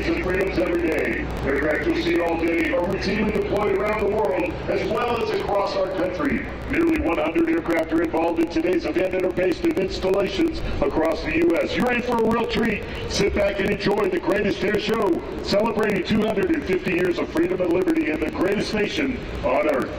liberties and freedoms every day. Aircraft you'll see all day are routinely deployed around the world as well as across our country. Nearly 100 aircraft are involved in today's event and are based in installations across the U.S. You're in for a real treat. Sit back and enjoy the greatest air show, celebrating 250 years of freedom and liberty in the greatest nation on earth.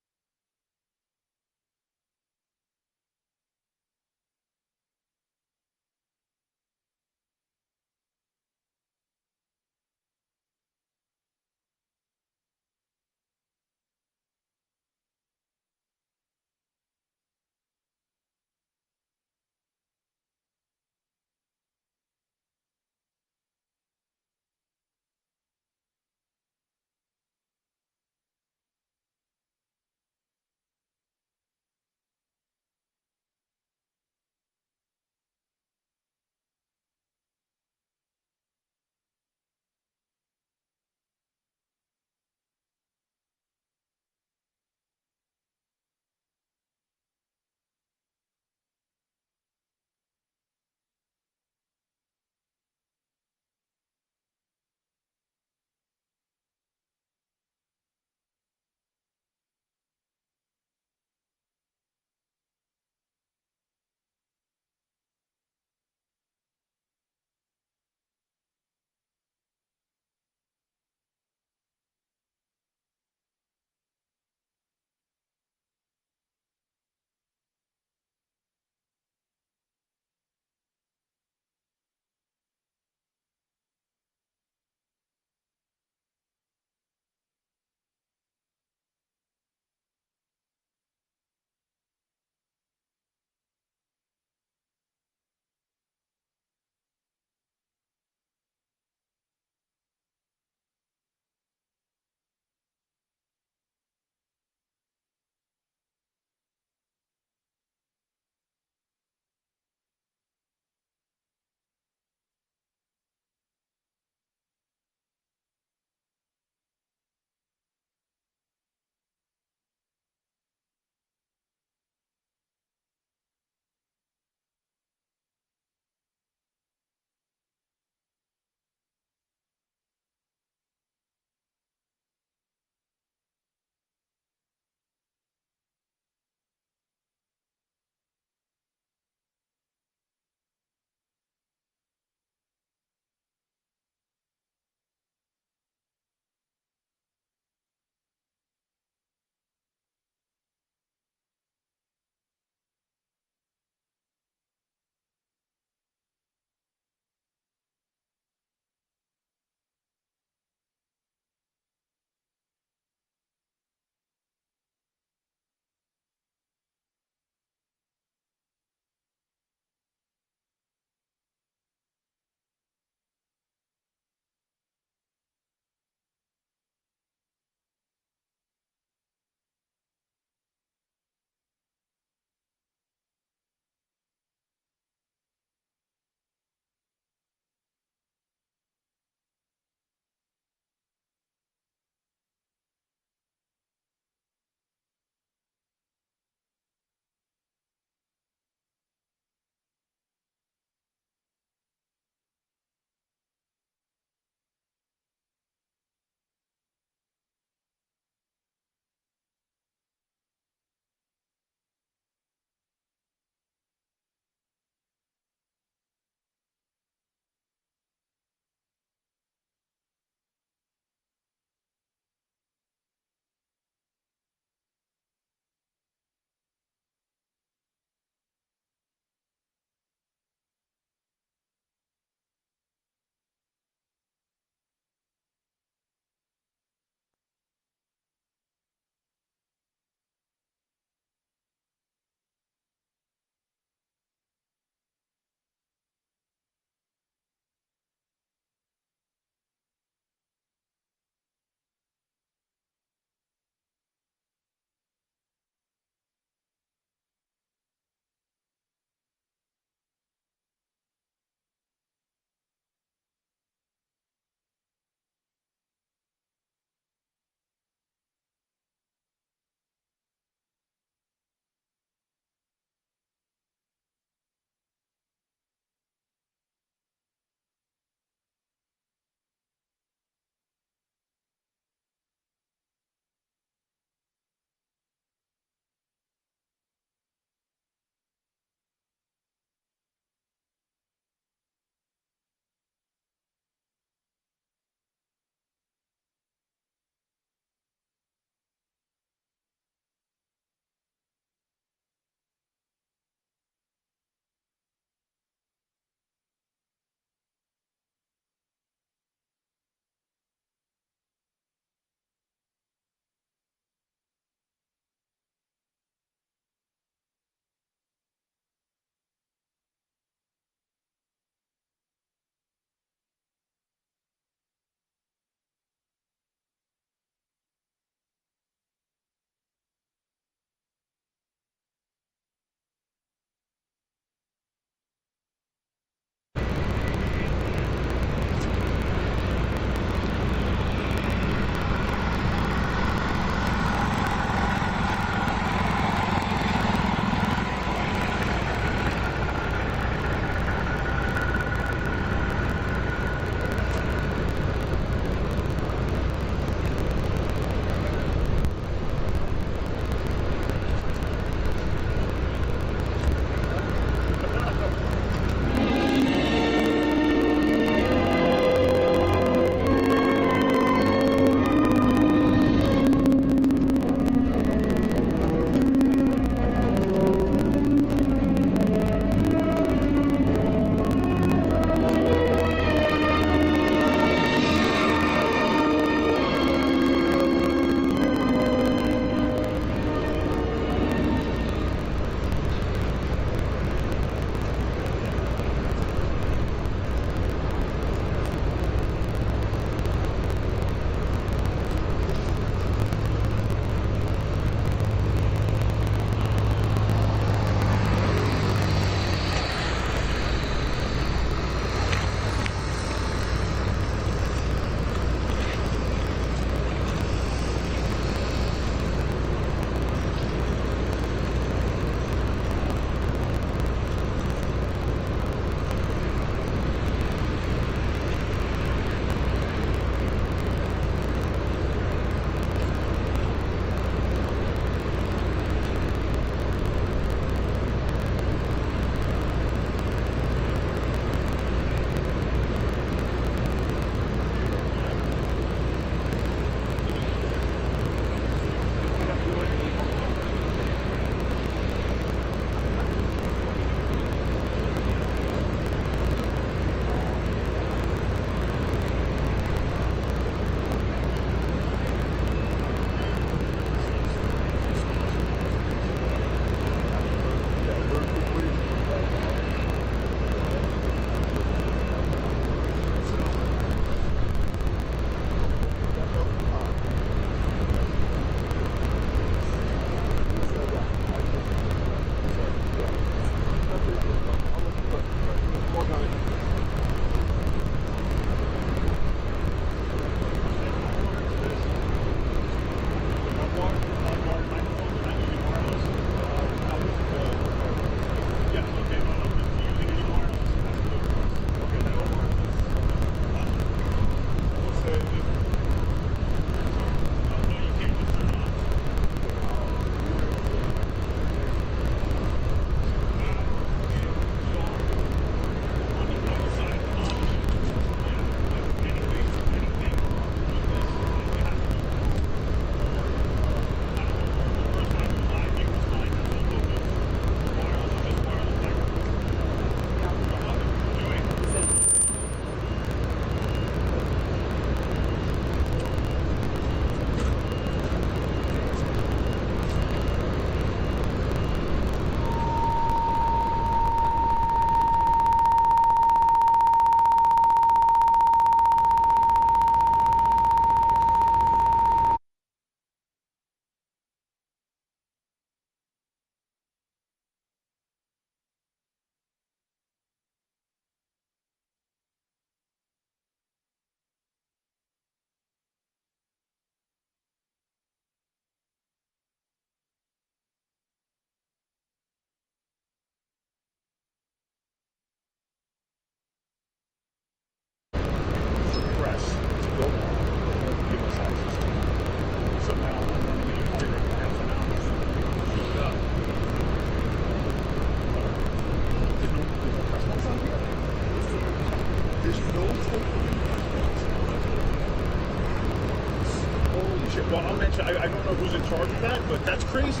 Well, I'll mention, I don't know who's in charge of that, but that's crazy.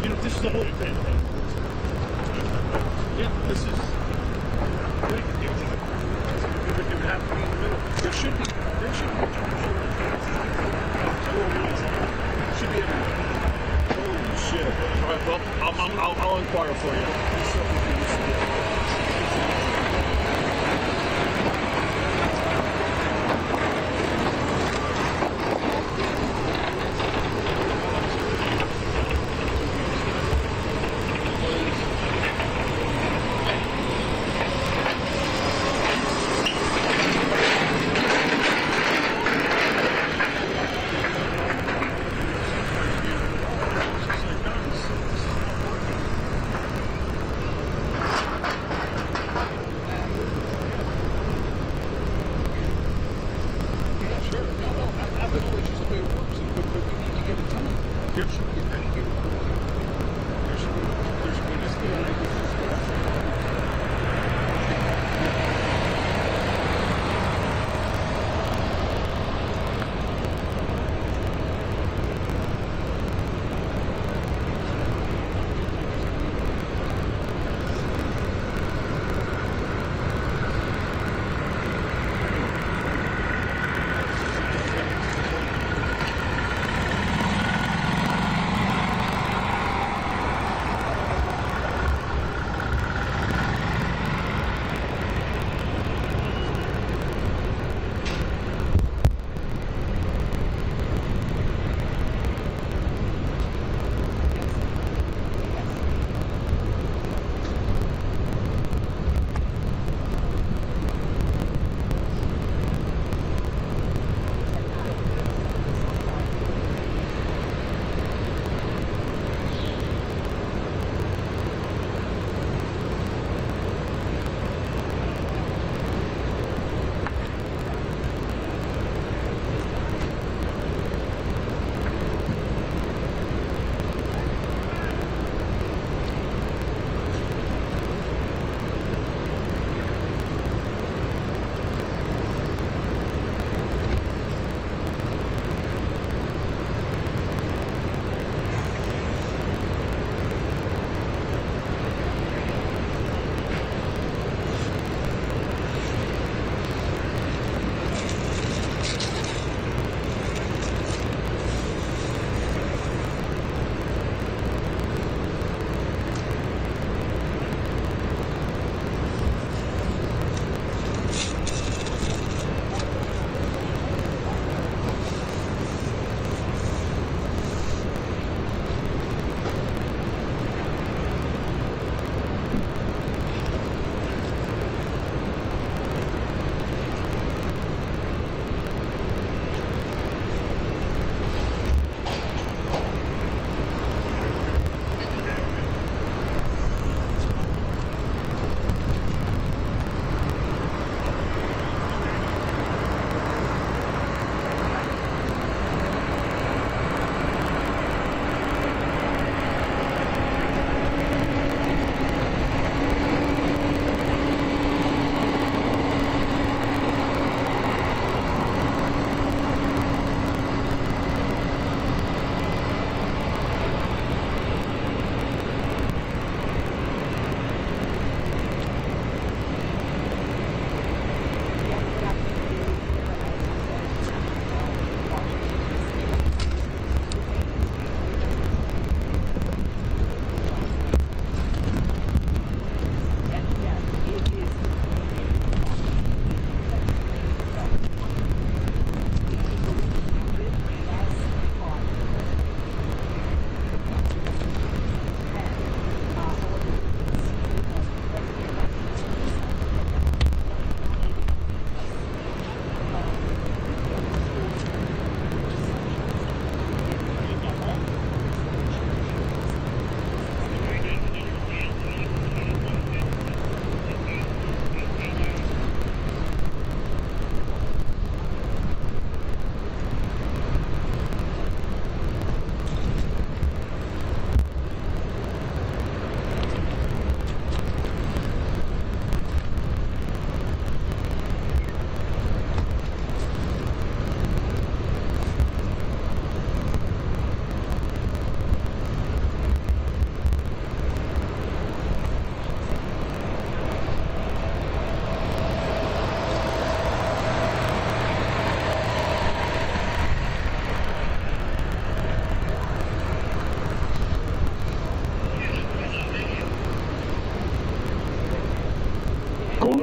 You know, this is the whole thing. Yeah, this is... It would have to be in the middle. There should be. Should be everywhere. Holy shit. All right, well, I'll inquire for you.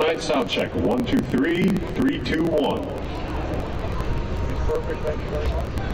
9 sound check. 1, 2, 3, 3, 2, 1. Perfect, thank you very much.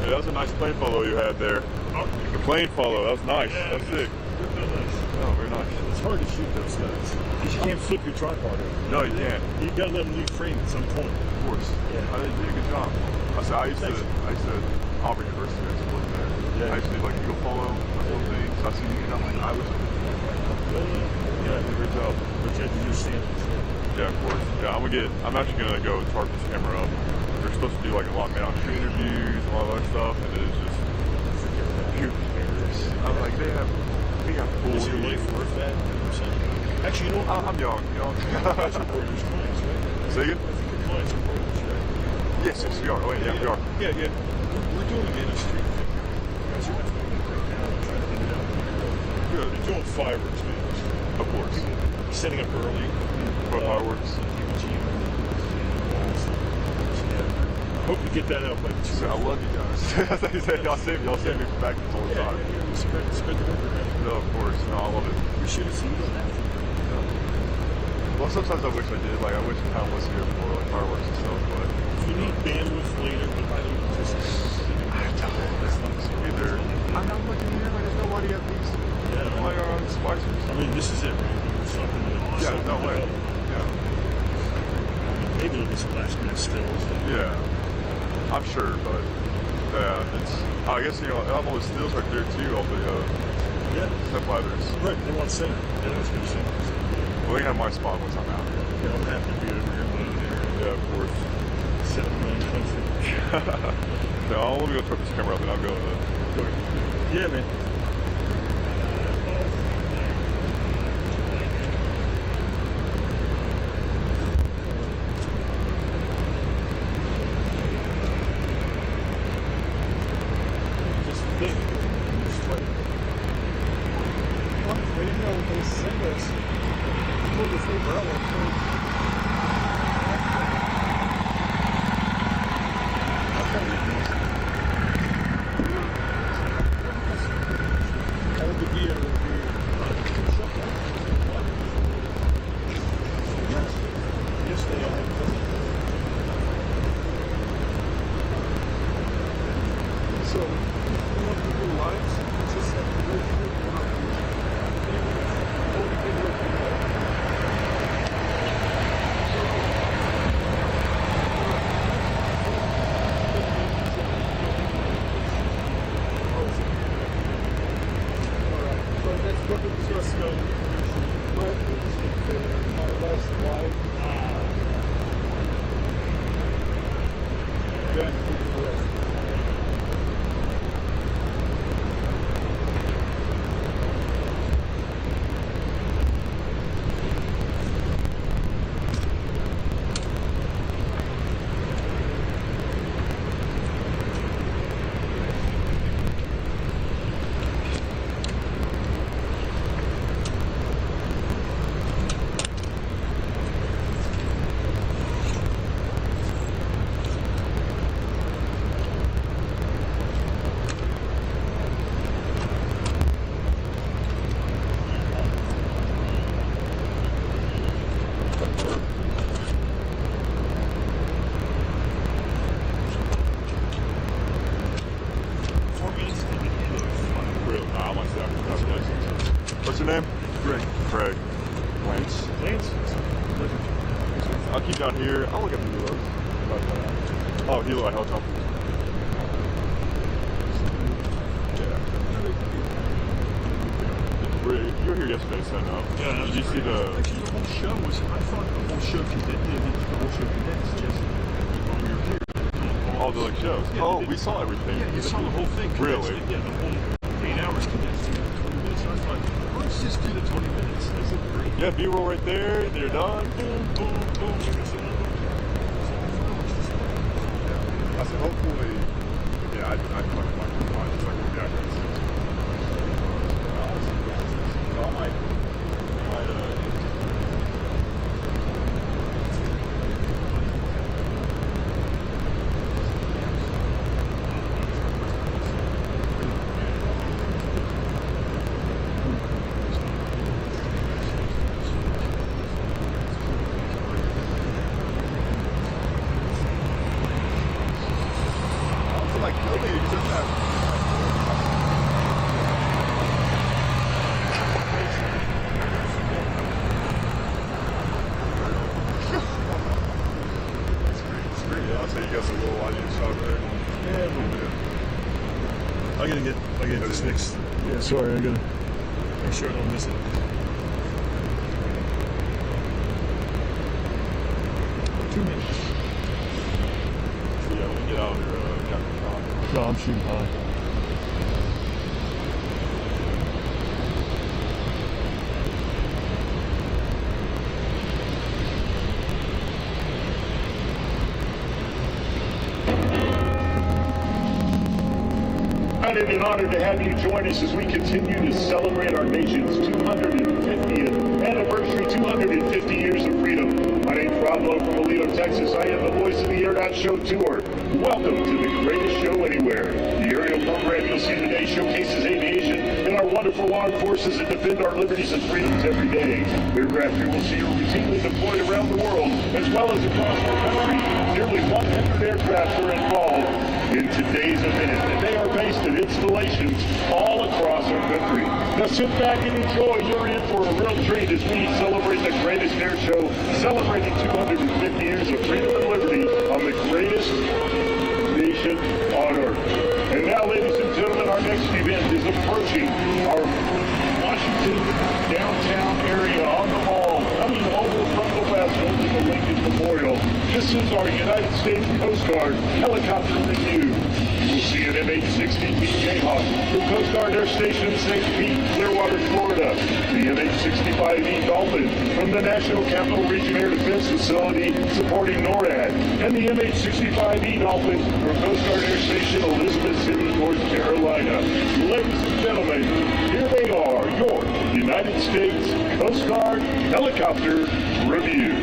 That was a nice plane follow you had there. The plane follow, that was nice. Yeah, That's sick. Oh, very nice. It's hard to shoot those guys because you can't flip your tripod over. No, you can't. You gotta let them leave frame at some point. Of course. Yeah. I did a good job. I used to Auburn University. I used to work there. Yeah. I used to do like eagle follow, that whole thing. So I see you, and I'm like, I was. Yeah, Good job. but you have to do standards. Yeah, of course. Yeah, I'm actually gonna go tarp this camera up. They're supposed to do like a lot of man-on-street interviews and all that stuff, and it is just shoot. I'm like, they got full. Is your life worth that? 100%. Actually, you know what? I'm young, you know. Clients are Reuters clients, right? Say again? Your clients are Reuters, right? Yes, we are. Oh, yeah, we are. Yeah. We're doing the industry. You guys are doing it right now. We're trying to get it out. Good. You're doing flyovers, man. Of course. Setting up early. What fireworks? Hope to get that out by 2. I love you guys. y'all save me from back all the time. Spread the word around. No, of course. No, I love it. We should have seen it. Well, sometimes I wish I did. Like, I wish the town was here for like fireworks and stuff, but If you need bandwidth later, but I don't just. I don't. That's not so either. I'm looking here. Like, there's nobody at these. Yeah, Like, splicers. I mean, this is it, right? Something that, Yeah, something no way. that- Yeah. Maybe it'll be some last minute stills. Yeah. I'm sure, but yeah, it's. I guess all those stills right there too. All the Yeah. step ladders. Right, they want center. Yeah, that's good center. Well, they have my spot once I'm out here. Yeah, I'm happy to be over here in there. Yeah, of course. 7 million country. No, let me go turn this camera up and I'll go. Yeah, man. Just think. Just wait. They didn't know what they send us. Told us they brought it. What's your name? Greg. Craig. Lance. Lance? I'll keep down here. I'll look at the helos. Oh, helo helicopter. Yeah. You were here yesterday setting up. Yeah. Did you see the... Actually, the whole show was... I thought the whole show condensed just when we were here. All the like shows? Yeah, oh, we saw everything. Yeah, you saw the whole thing. Really? Yeah, the whole 8 hours condensed into 20 minutes. And I thought, let's just do the 20 minutes. That's great. Yeah, B-roll right there. They're done. Boom, boom, boom. I said, hopefully, yeah, I'd fucking like to find it's like a reaction. I gotta get this fixed. Yeah, sorry, I gotta make sure I don't miss it. 2 minutes. Yeah, when we get out here, No, I'm shooting high. Excited and honored to have you join us as we continue to celebrate our nation's 250th anniversary, 250 years of freedom. My name's Rob Lowe from Toledo, Texas. I am the voice of the Air Dot Show Tour. Welcome to the greatest show anywhere. The aerial program you'll see today showcases aviation and our wonderful armed forces that defend our liberties and freedoms every day. Aircraft you will see are routinely deployed around the world as well as across the country. Nearly 100 aircraft are involved in today's event, and they are based at installations all across our country. Now sit back and enjoy. You're in for a real treat as we celebrate the greatest air show, celebrating 250 years of freedom and liberty on the greatest nation on earth. And now, ladies and gentlemen, our next event is approaching our Washington downtown area on the mall, coming over from the west over the Lincoln Memorial. This is our United States Coast Guard helicopter review. You will see an MH-60B Jayhawk from Coast Guard Air Station in St. Pete, Clearwater, Florida. The MH-65E Dolphin from the National Capital Region Air Defense Facility supporting NORAD. And the MH-65E Dolphin from Coast Guard Air Station, Elizabeth City, North Carolina. Ladies and gentlemen, here they are, your United States Coast Guard helicopter review.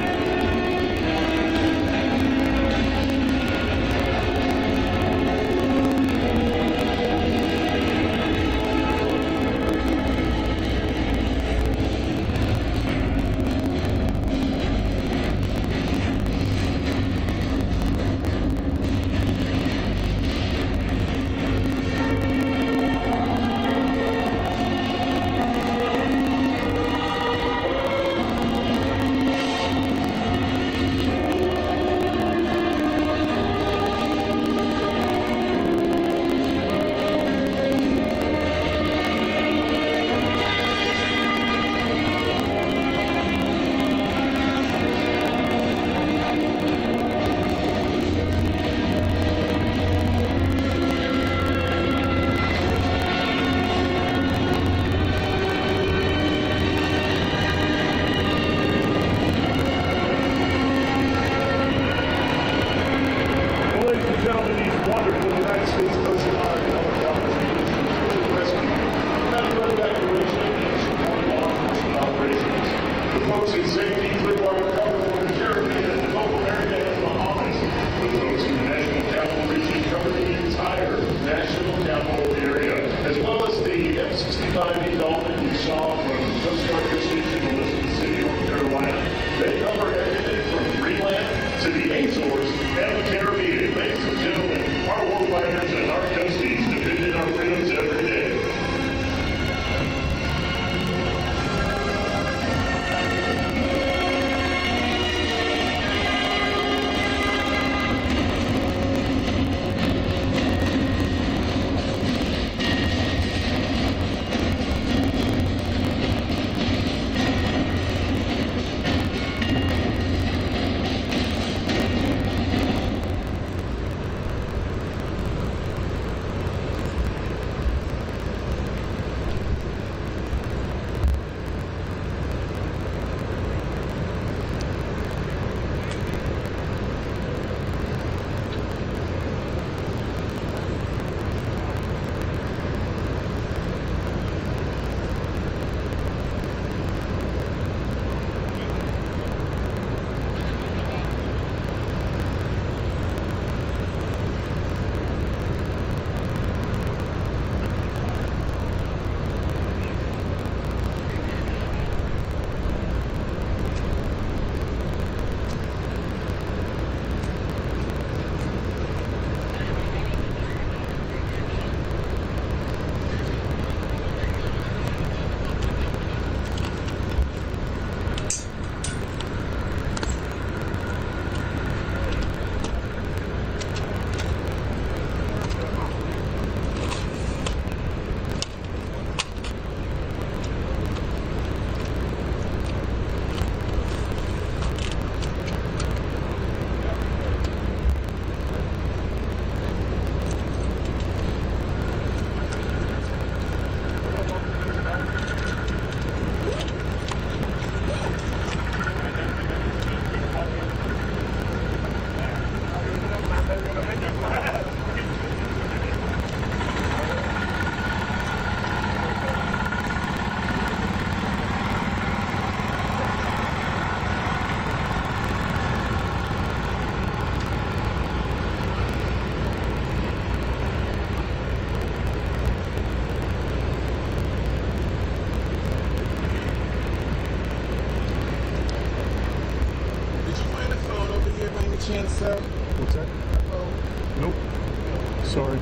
sorry.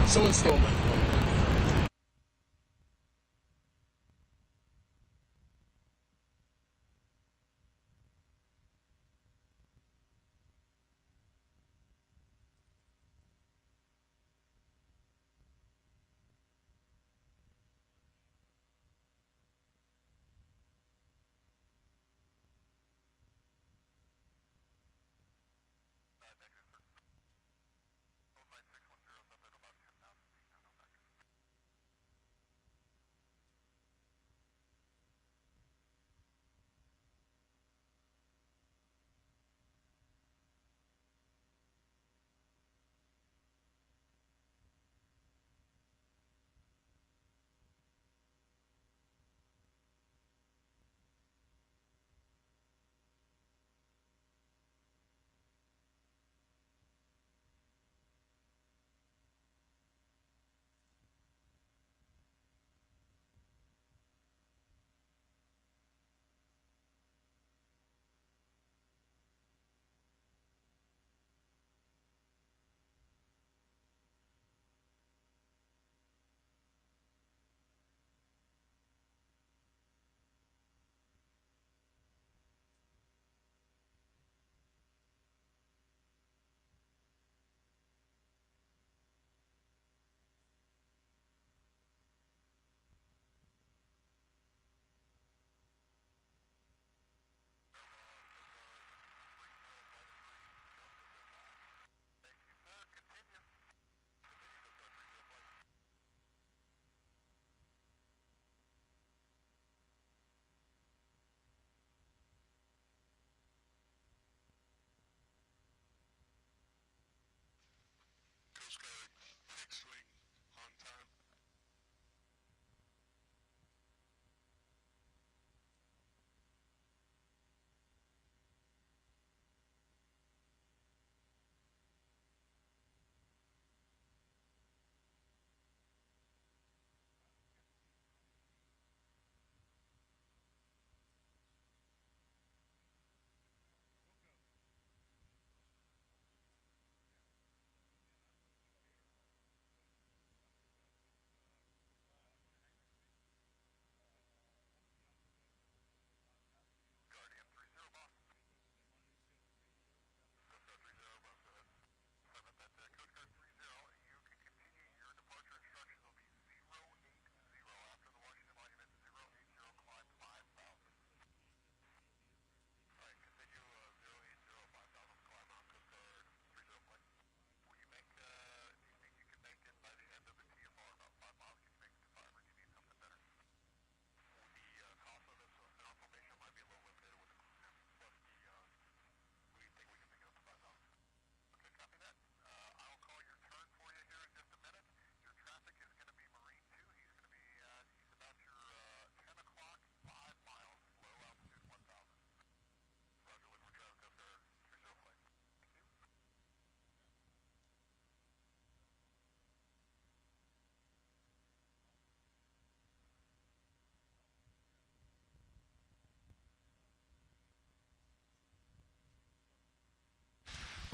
Someone stole my phone.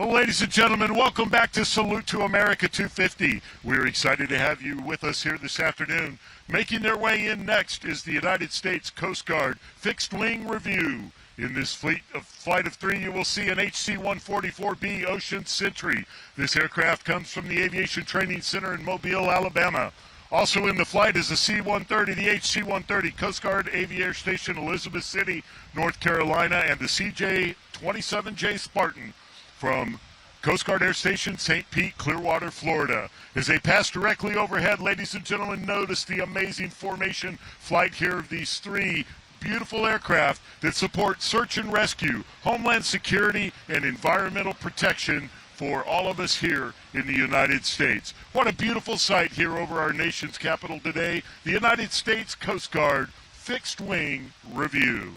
Well, ladies and gentlemen, welcome back to Salute to America 250. We're excited to have you with us here this afternoon. Making their way in next is the United States Coast Guard Fixed Wing Review. In this flight of three, you will see an HC-144B Ocean Sentry. This aircraft comes from the Aviation Training Center in Mobile, Alabama. Also in the flight is the C-130, the HC-130 Coast Guard Aviation Station, Elizabeth City, North Carolina, and the CJ-27J Spartan from Coast Guard Air Station, St. Pete, Clearwater, Florida. As they pass directly overhead, ladies and gentlemen, notice the amazing formation flight here of these three beautiful aircraft that support search and rescue, homeland security, and environmental protection for all of us here in the United States. What a beautiful sight here over our nation's capital today, the United States Coast Guard Fixed Wing Review.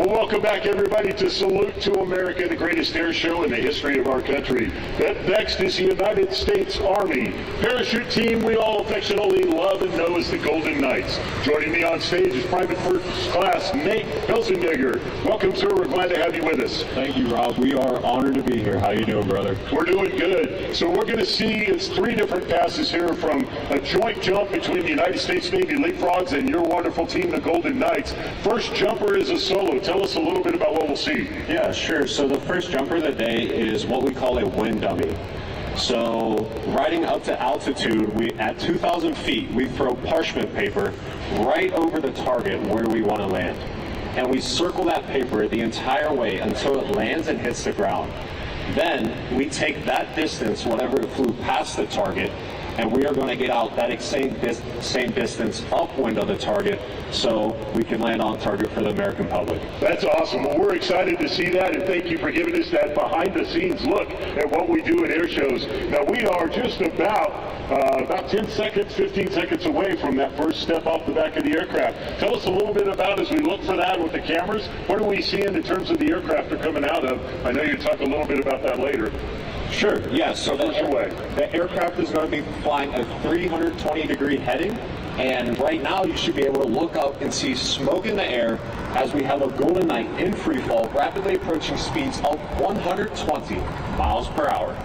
Well, welcome back, everybody, to Salute to America, the greatest air show in the history of our country. That next is the United States Army parachute team we all affectionately love and know as the Golden Knights. Joining me on stage is Private First Class Nate Hilsendigger. Welcome, sir. We're glad to have you with us. Thank you, Rob. We are honored to be here. How you doing, brother? We're doing good. So we're going to see it's 3 different passes here from a joint jump between the United States Navy Leapfrogs and your wonderful team, the Golden Knights. First jumper is a solo. Tell us a little bit about what we'll see. Yeah, sure. So the first jumper of the day is what we call a wind dummy. So riding up to altitude, at 2,000 feet, we throw parchment paper right over the target where we want to land. And we circle that paper the entire way until it lands and hits the ground. Then we take that distance, whatever it flew past the target, and we are going to get out that same distance upwind of the target so we can land on target for the American public. That's awesome. Well, we're excited to see that, and thank you for giving us that behind-the-scenes look at what we do at air shows. Now, we are just about 10 seconds, 15 seconds away from that first step off the back of the aircraft. Tell us a little bit about, as we look for that with the cameras, what are we seeing in terms of the aircraft they're coming out of? I know you'll talk a little bit about that later. Sure, yes. So the aircraft is going to be flying a 320-degree heading, and right now you should be able to look up and see smoke in the air as we have a Golden Knight in free fall, rapidly approaching speeds of 120 miles per hour.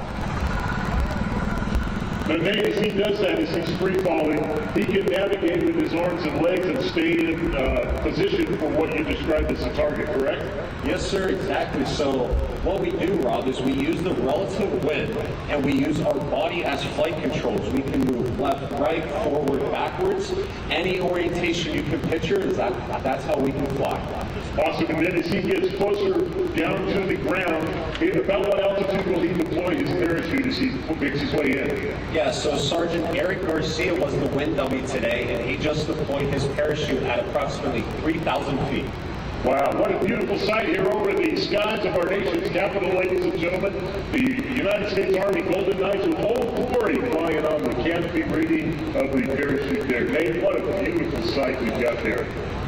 But Nate, as he does that, as he's free falling, he can navigate with his arms and legs and stay in position for what you described as the target, correct? Yes, sir, exactly. So what we do, Rob, is we use the relative wind and we use our body as flight controls. We can move left, right, forward, backwards. Any orientation you can picture, that's how we can fly. Awesome. And then as he gets closer down to the ground, about what altitude will he deploy his parachute as he makes his way in? Yeah, so Sergeant Eric Garcia was the wind dummy today, and he just deployed his parachute at approximately 3,000 feet. Wow, what a beautiful sight here over the skies of our nation's capital, ladies and gentlemen. The United States Army Golden Knights with Old Glory flying on the canopy reading of the parachute there. Nate, what a beautiful sight we've got there.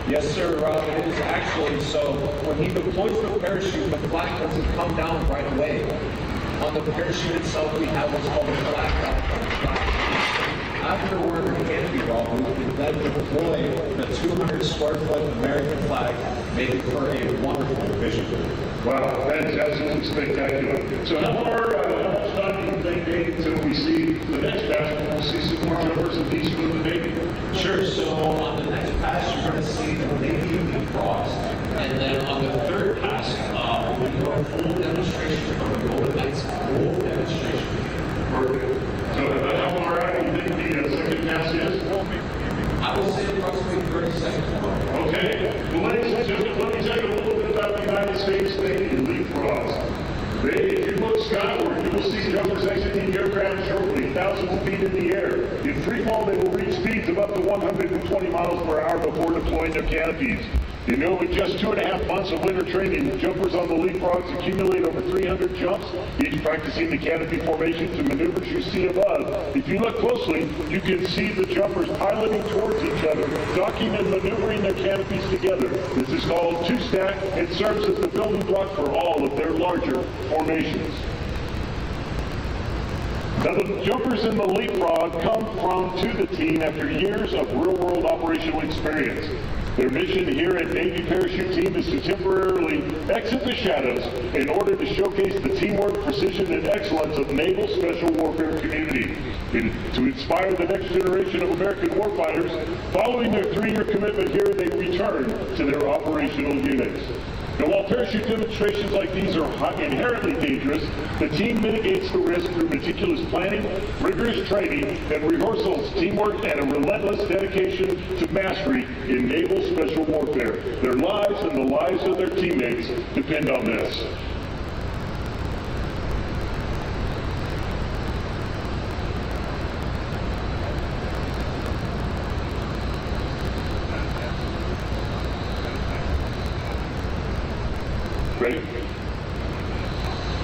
Yes, sir, Rob. It is actually, so when he deploys the parachute, the flak doesn't come down right away. On the parachute itself, we have what's called a flak. Afterward, the canopy roll, we can then deploy the 200 square foot American flag, making for a wonderful vision. Wow, that is absolutely spectacular. So how much time do you think, Nate, until we see the next pass? We'll see some more jumpers and these from the Navy? Sure, so on the next pass, you're going to see the Navy Leapfrogs. And then on the third pass, we do a full demonstration of the Golden Knights, full demonstration. Perfect. So how far out do you think the second pass is? I will say approximately 30 seconds. Okay. Well, ladies and gentlemen, let me tell you a little bit about the United States Navy Leapfrogs. If you look skyward, you will see jumpers exiting aircraft shortly, thousands of feet in the air. In free fall, they will reach speeds of up to 120 miles per hour before deploying their canopies. You know, with just 2.5 months of winter training, jumpers on the Leapfrogs accumulate over 300 jumps, each practicing the canopy formations and maneuvers you see above. If you look closely, you can see the jumpers piloting towards each other, docking and maneuvering their canopies together. This is called two-stack. It serves as the building block for all of their larger formations. Now, the jumpers in the Leapfrog come to the team after years of real-world operational experience. Their mission here at Navy Parachute Team is to temporarily exit the shadows in order to showcase the teamwork, precision, and excellence of Naval Special Warfare community. To inspire the next generation of American warfighters, following their 3-year commitment here, they return to their operational units. Now, while parachute demonstrations like these are inherently dangerous, the team mitigates the risk through meticulous planning, rigorous training, and rehearsals, teamwork, and a relentless dedication to mastery in naval special warfare. Their lives and the lives of their teammates depend on this. Ready?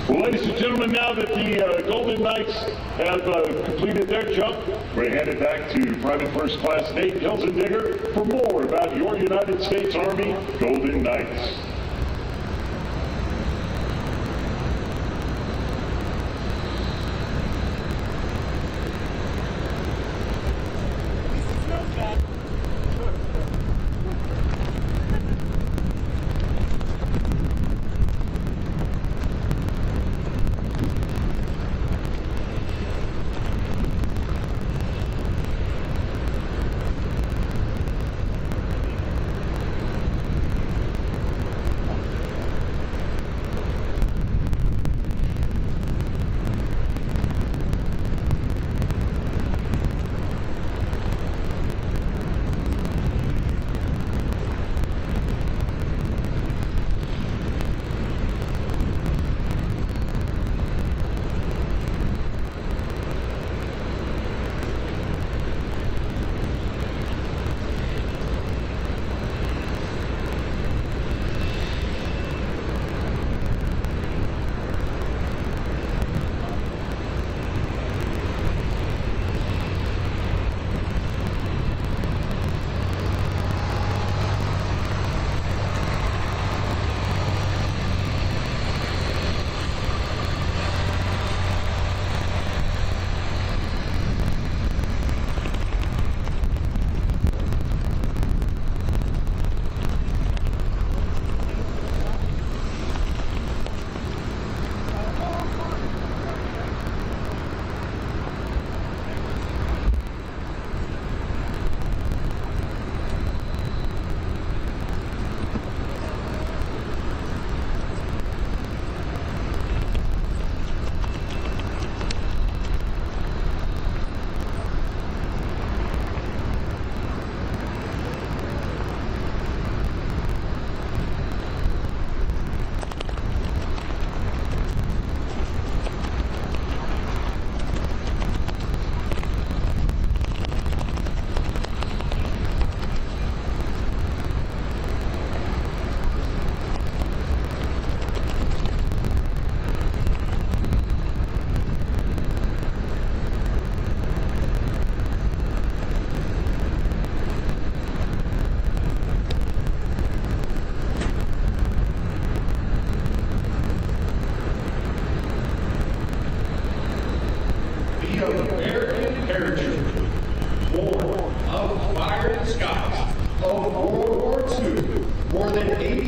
Well, ladies and gentlemen, now that the Golden Knights have completed their jump, we're headed back to Private First Class Nate Hilsendigger for more about your United States Army Golden Knights.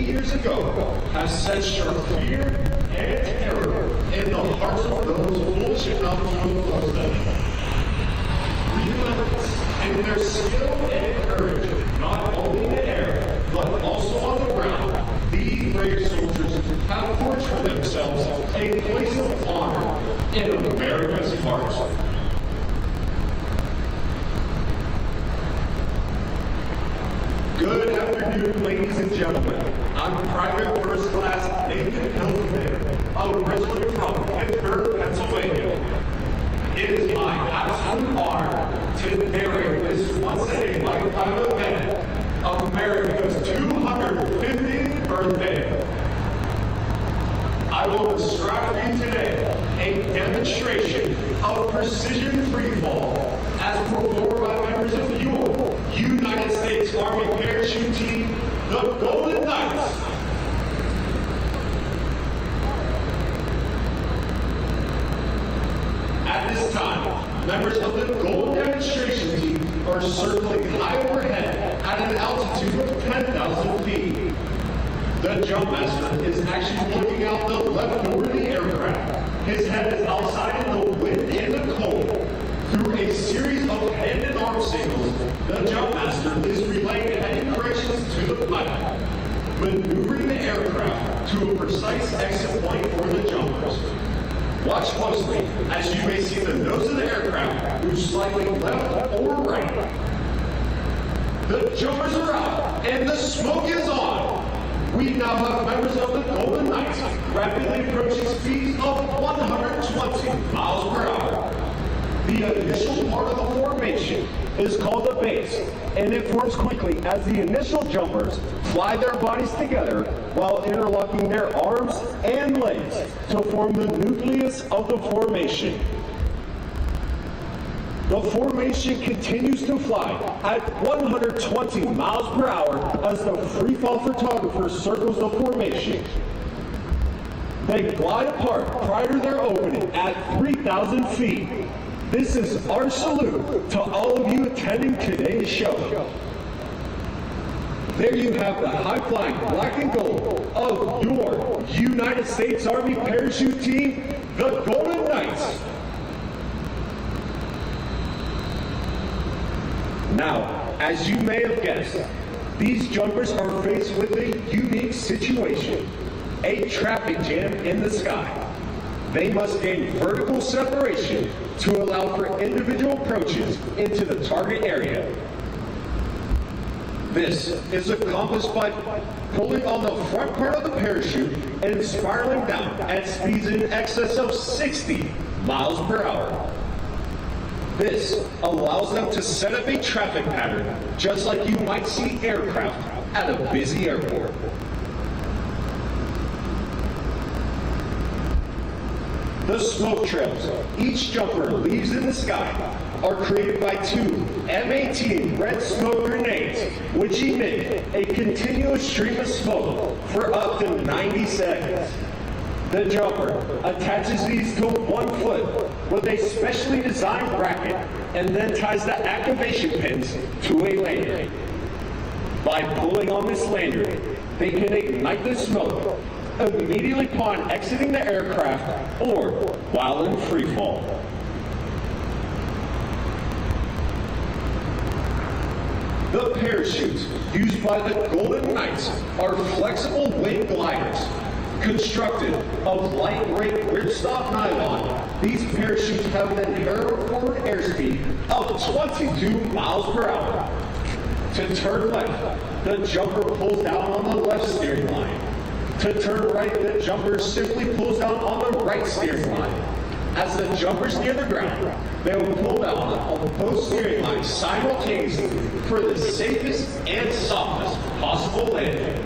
years ago have set sharp fear and terror in the hearts of those foolish enough to oppose them. Relentless in their skill and courage, not only in the air, but also on the ground, these brave soldiers have forged for themselves a place of honor in America's heart. Good afternoon, ladies and gentlemen. I'm Private First Class Nathan Hilton, originally from Pittsburgh, Pennsylvania. It is my absolute honor to narrate this once-in-a-lifetime event, America's 250th birthday. I will describe for you today a demonstration of precision freefall as performed by members of your United States Army parachute team, the Golden Knights. At this time, members of the Golden Demonstration Team are circling high overhead at an altitude of 10,000 feet. The jump master is actually looking out the left door of the aircraft. His head is outside in the wind and the cold. Through a series of hand and arm signals, the jump master is relaying heading directions to the pilot, maneuvering the aircraft to a precise exit point for the jumpers. Watch closely as you may see the nose of the aircraft move slightly left or right. The jumpers are out and the smoke is on. We now have members of the Golden Knights rapidly approaching speeds of 120 miles per hour. The initial part of the formation is called the base, and it forms quickly as the initial jumpers fly their bodies together while interlocking their arms and legs to form the nucleus of the formation. The formation continues to fly at 120 miles per hour as the freefall photographer circles the formation. They glide apart prior to their opening at 3,000 feet. This is our salute to all of you attending today's show. There you have the high-flying black and gold of your United States Army parachute team, the Golden Knights. Now, as you may have guessed, these jumpers are faced with a unique situation, a traffic jam in the sky. They must gain vertical separation to allow for individual approaches into the target area. This is accomplished by pulling on the front part of the parachute and spiraling down at speeds in excess of 60 miles per hour. This allows them to set up a traffic pattern just like you might see aircraft at a busy airport. The smoke trails each jumper leaves in the sky are created by two M18 red smoke grenades, which emit a continuous stream of smoke for up to 90 seconds. The jumper attaches these to one foot with a specially designed bracket and then ties the activation pins to a lanyard. By pulling on this lanyard, they can ignite the smoke immediately upon exiting the aircraft or while in free fall. The parachutes used by the Golden Knights are flexible wing gliders. Constructed of lightweight ripstop nylon, these parachutes have an inherent forward airspeed of 22 miles per hour. To turn left, the jumper pulls down on the left steering line. To turn right, the jumper simply pulls down on the right steering line. As the jumpers near the ground, they will pull down on both steering lines simultaneously for the safest and softest possible landing.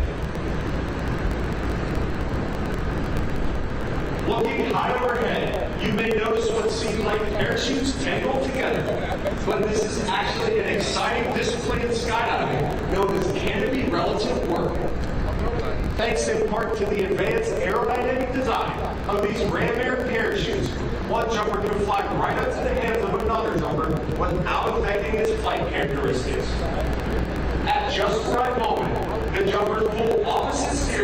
Looking high overhead, you may notice what seem like parachutes tangled together, but this is actually an exciting discipline in skydiving known as canopy relative work. Thanks in part to the advanced aerodynamic design of these ram air parachutes, one jumper can fly right up to the hands of another jumper without affecting its flight characteristics. At just the right moment, the jumpers pull opposite steering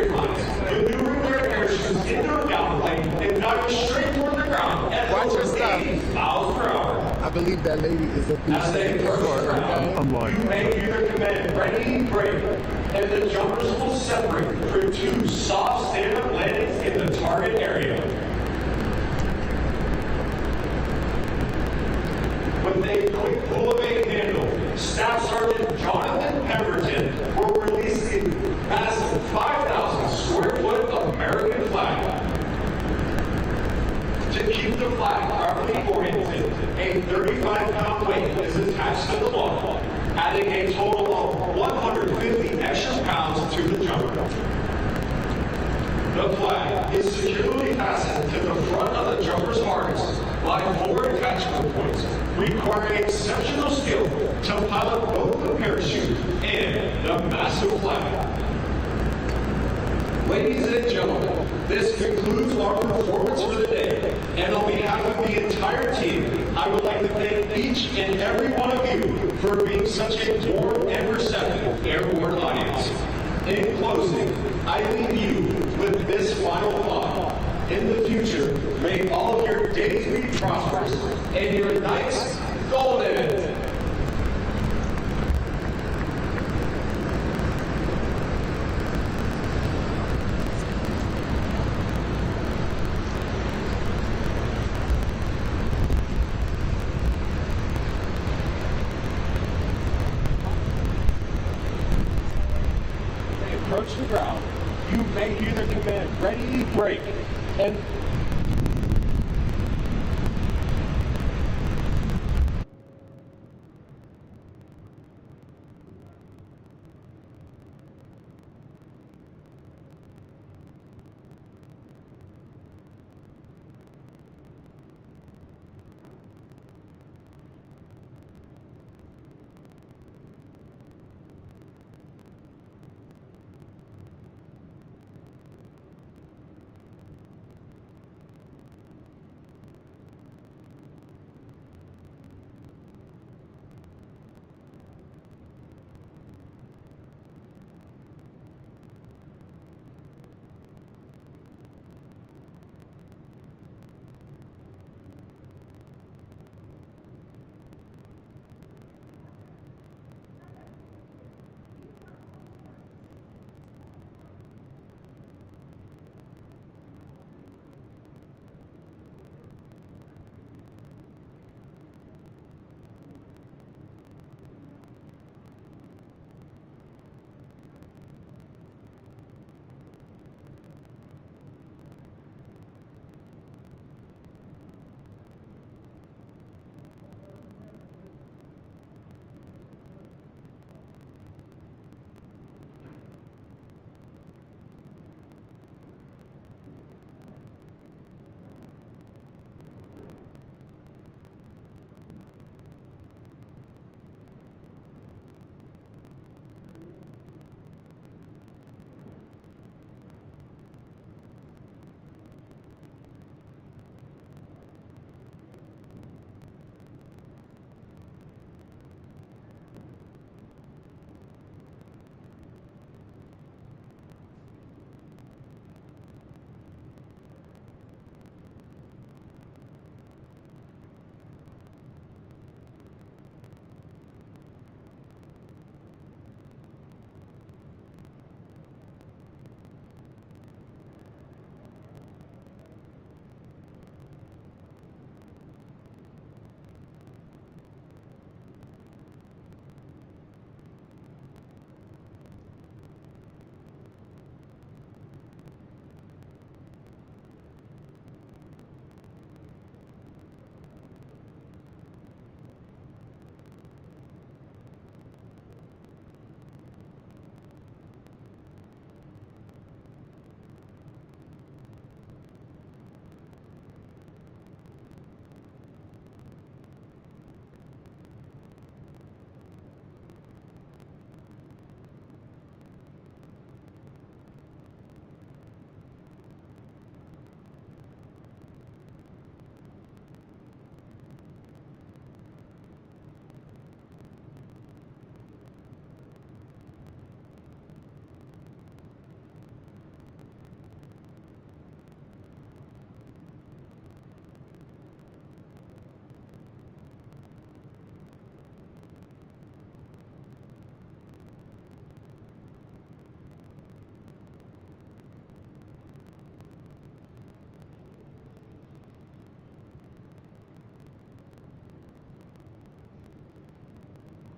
believe that lady is a As they approach the ground, you may hear the command, ready, break, and the jumpers will separate for 2 soft stand-up landings in the target area. With a quick pull of a handle, Staff Sergeant Jonathan Pemberton will release the massive 5,000 square foot American flag. To keep the flag properly oriented, a 35-pound weight is attached to the log, adding a total of 150 extra pounds to the jumper. The flag is securely fastened to the front of the jumper's harness by 4 attachment points, requiring exceptional skill to pilot both the parachute and the massive flag. Ladies and gentlemen, this concludes our performance for the day, and on behalf of the entire team, I would like to thank each and every one of you for being such a warm and receptive airborne audience. In closing, I leave you with this final thought. In the future, may all of your days be prosperous and your nights golden. Approach the ground, you may hear the command, ready, break, and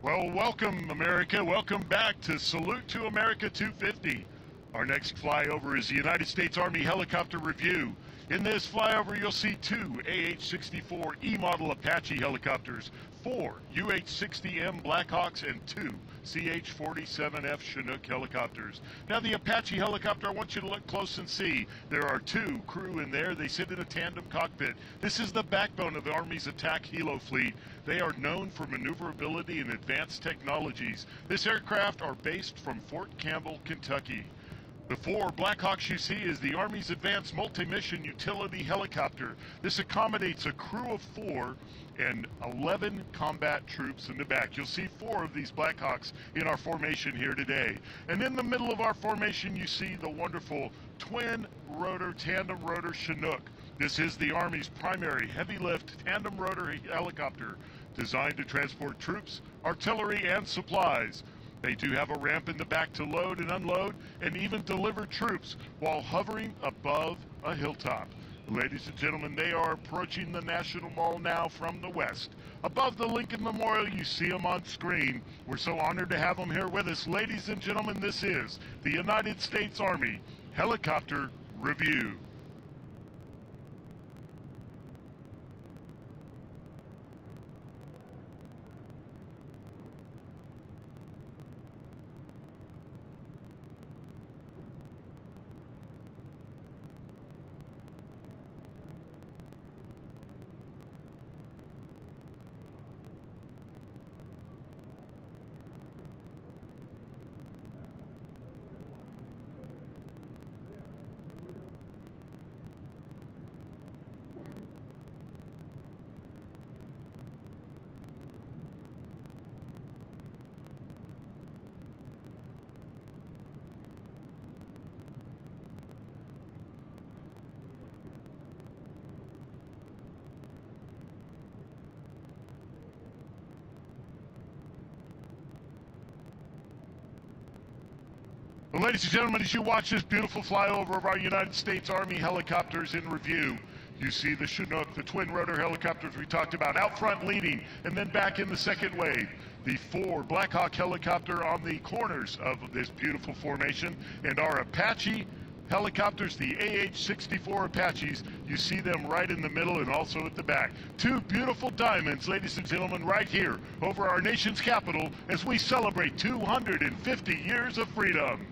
Well, welcome, America. Welcome back to Salute to America 250. Our next flyover is the United States Army Helicopter Review. In this flyover, you'll see 2 AH-64 E-model Apache helicopters, 4 UH-60M Blackhawks, and 2 CH-47F Chinook helicopters. Now, the Apache helicopter, I want you to look close and see. There are 2 crew in there. They sit in a tandem cockpit. This is the backbone of the Army's attack helo fleet. They are known for maneuverability and advanced technologies. This aircraft are based from Fort Campbell, Kentucky. The 4 Blackhawks you see is the Army's Advanced Multi-Mission Utility Helicopter. This accommodates a crew of 4 and 11 combat troops in the back. You'll see 4 of these Blackhawks in our formation here today. And in the middle of our formation, you see the wonderful twin-rotor, tandem-rotor Chinook. This is the Army's primary heavy-lift tandem-rotor helicopter designed to transport troops, artillery, and supplies. They do have a ramp in the back to load and unload and even deliver troops while hovering above a hilltop. Ladies and gentlemen, they are approaching the National Mall now from the west. Above the Lincoln Memorial, you see them on screen. We're so honored to have them here with us. Ladies and gentlemen, this is the United States Army Helicopter Review. Well, ladies and gentlemen, as you watch this beautiful flyover of our United States Army helicopters in review, you see the Chinook, the twin-rotor helicopters we talked about, out front leading, and then back in the second wave. The 4 Blackhawk helicopter on the corners of this beautiful formation, and our Apache helicopters, the AH-64 Apaches, you see them right in the middle and also at the back. 2 beautiful diamonds, ladies and gentlemen, right here over our nation's capital as we celebrate 250 years of freedom.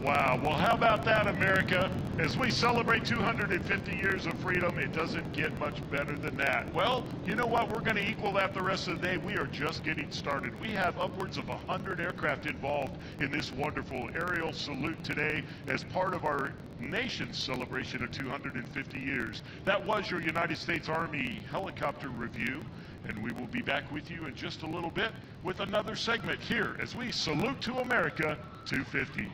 Wow, well, how about that, America? As we celebrate 250 years of freedom, it doesn't get much better than that. Well, you know what? We're going to equal that the rest of the day. We are just getting started. We have upwards of 100 aircraft involved in this wonderful aerial salute today as part of our nation's celebration of 250 years. That was your United States Army Helicopter Review, and we will be back with you in just a little bit with another segment here as we salute to America 250.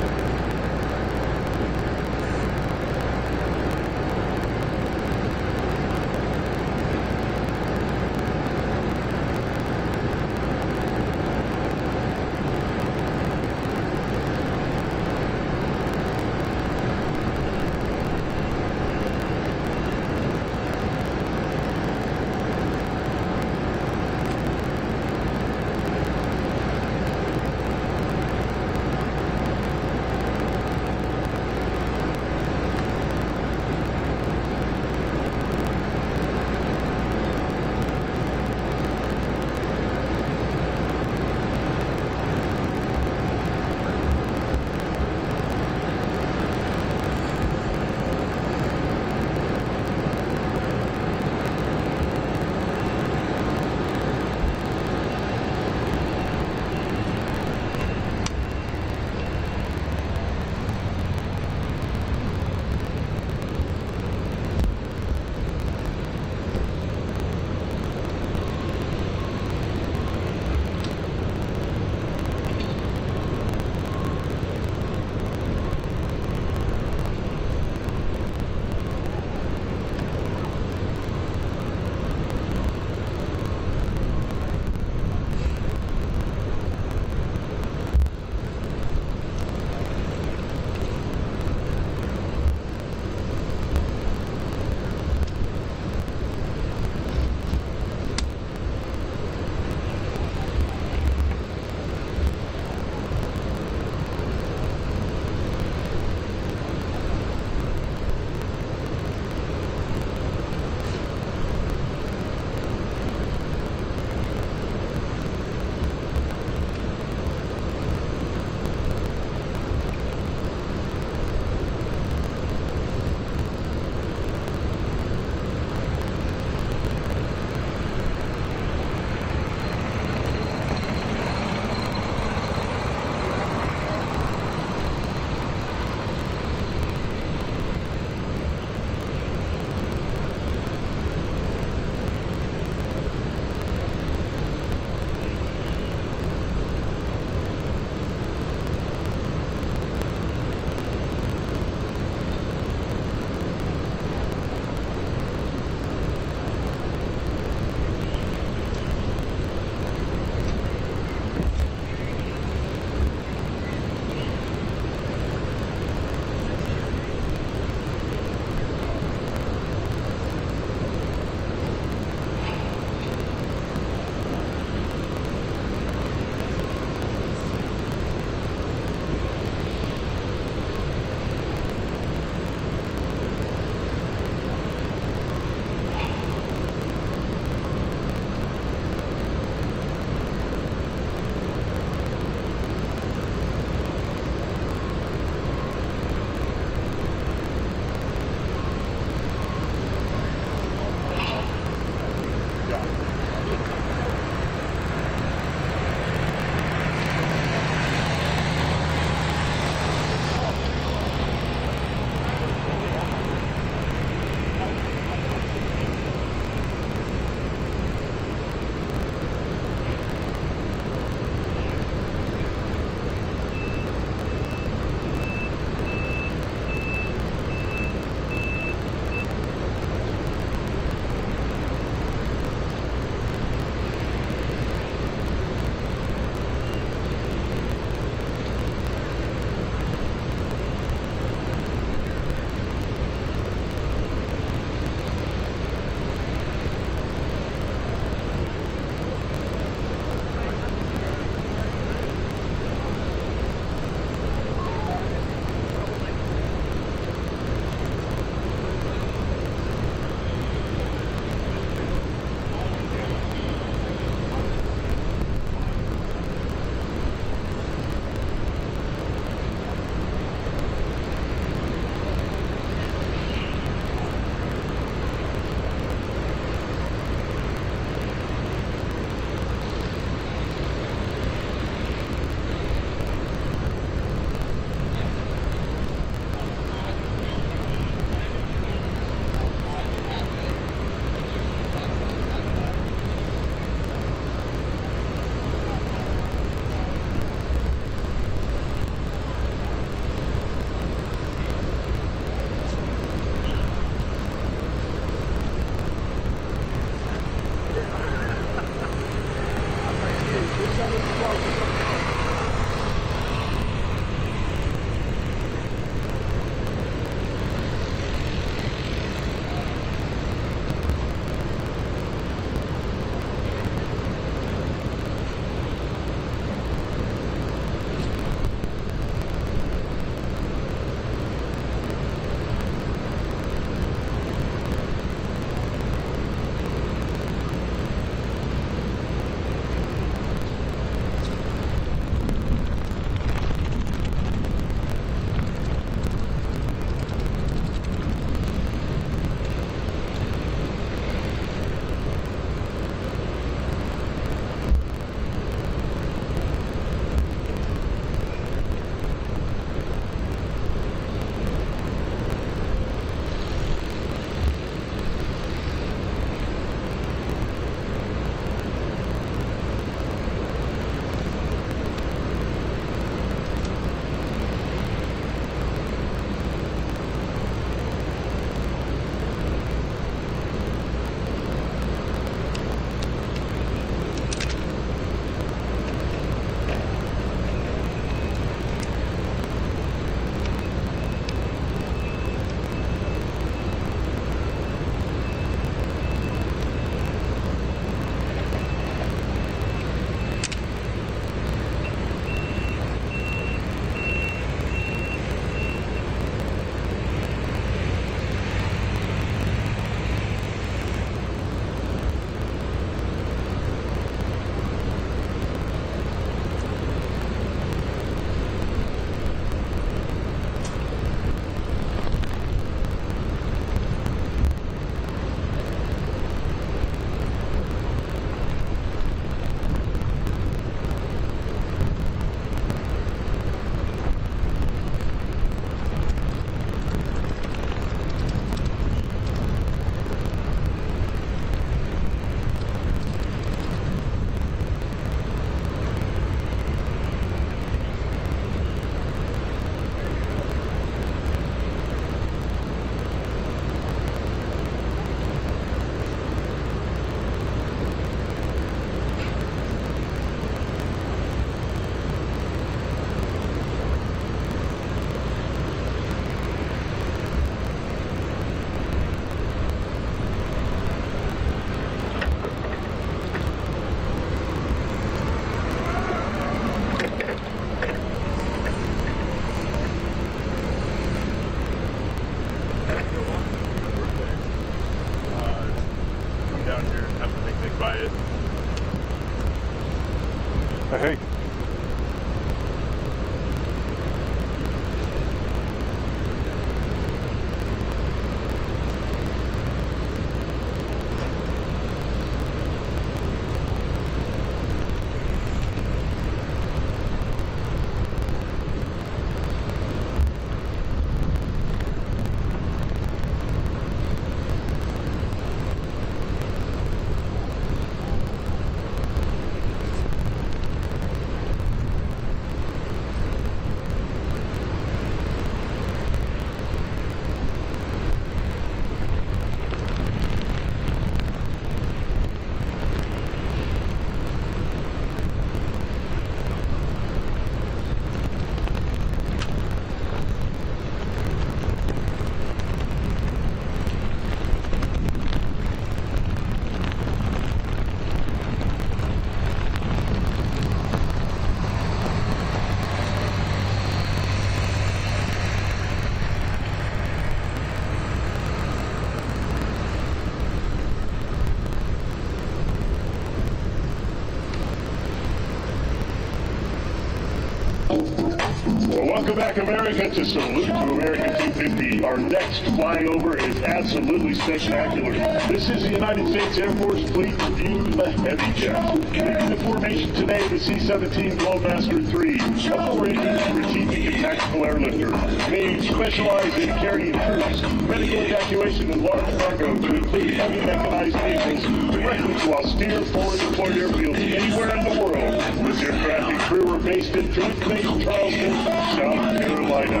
Welcome back, America, to Salute to America 250. Our next flyover is absolutely spectacular. This is the United States Air Force Fleet Review, the heavy jet. Making the formation today, the C-17 Globemaster III, operating strategic and tactical airlifter. They specialize in carrying troops, medical evacuation, and large cargo to include heavy mechanized vehicles directly to austere foreign deployed airfields anywhere in the world. This aircraft and crew are based in Joint Base Charleston, South Carolina.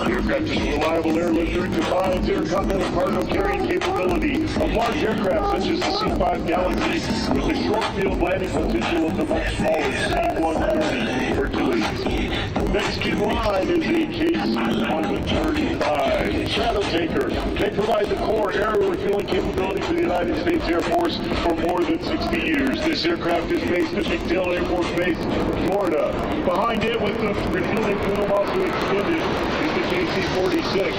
The aircraft is a reliable airlifter and combines intercontinental cargo carrying capability of large aircraft such as the C-5 Galaxy with the short field landing potential of the much smaller C-130 Hercules. Next in line is a Case-135 Shadow Taker. They provide the core air refueling capability for the United States Air Force for more than 60 years. This aircraft is based at McDill Air Force Base, Florida. Behind it, with the refueling plume also extended, is the KC-46.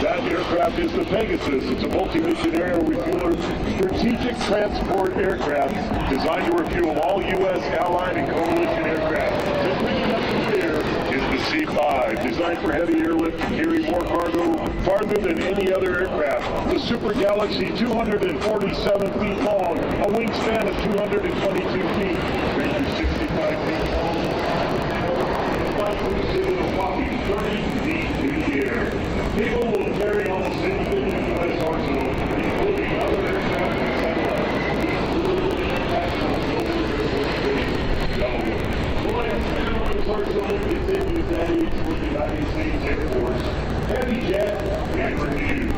That aircraft is the Pegasus. It's a multi-mission aerial refueler strategic transport aircraft designed to refuel all U.S., Allied, and coalition aircraft. And bringing up the rear is the C-5, designed for heavy airlift to carry more cargo farther than any other aircraft. The Super Galaxy, 247 feet long, a wingspan of 222 feet, range of 65 feet long. Flight crews sit in a whopping 30 feet in the air. People will carry almost anything in the U.S. arsenal, including other aircraft and satellites. Arsenal continues that age for the United States Air Force. Heavy jet and review.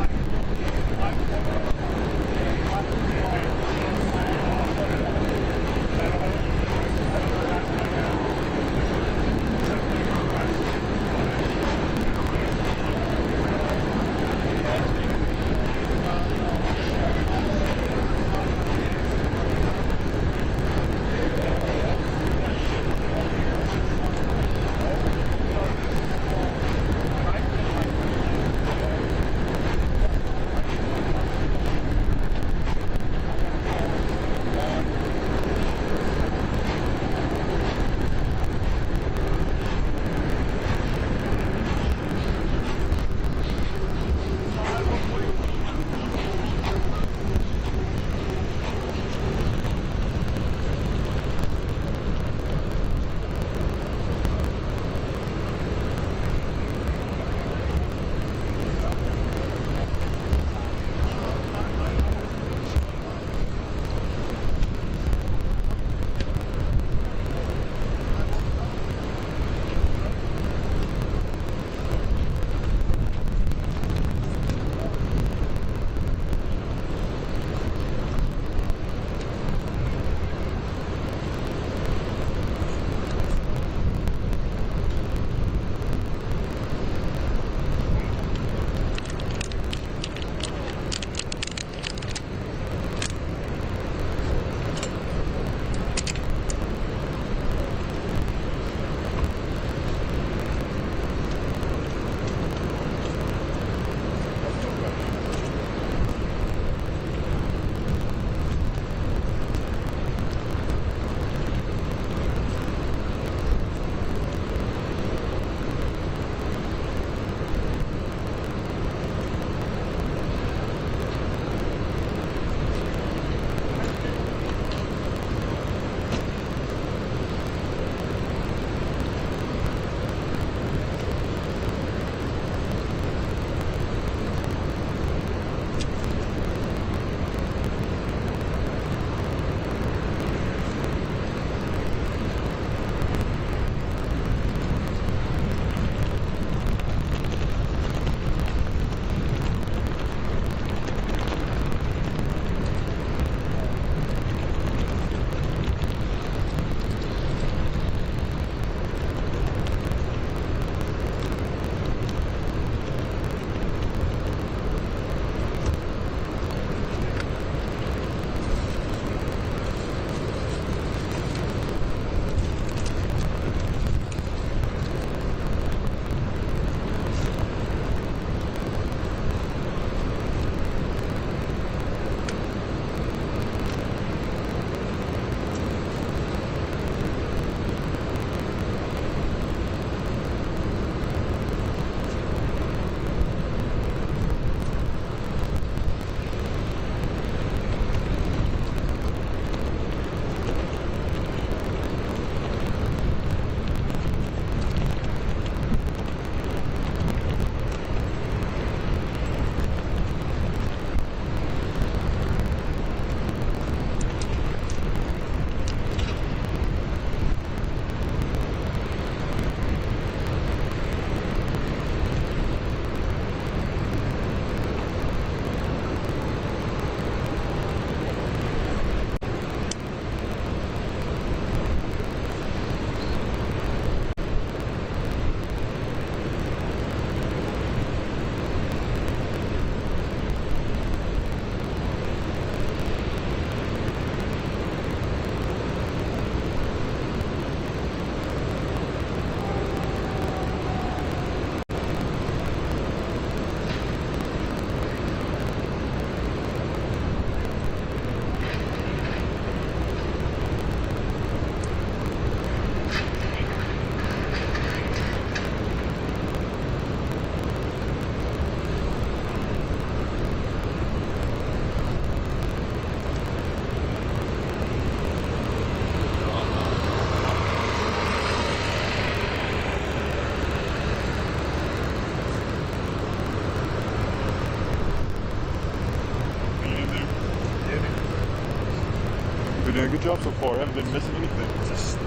man. Good job so far. I haven't been missing anything. It's a slow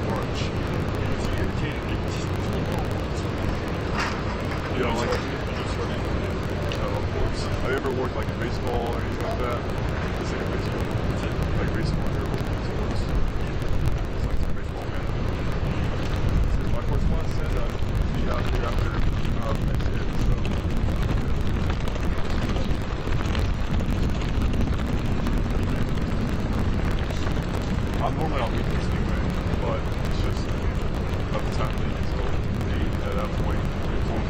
march. It's irritating. You don't like it? No, of course. Have you ever worked like in baseball or anything like that? This ain't baseball. Like baseball, you're working in sports. It's like some baseball, man. So my correspondent said be out here after next year, so. I'm normally on weekends anyway, but it's just of the time of the so at that point, it's on.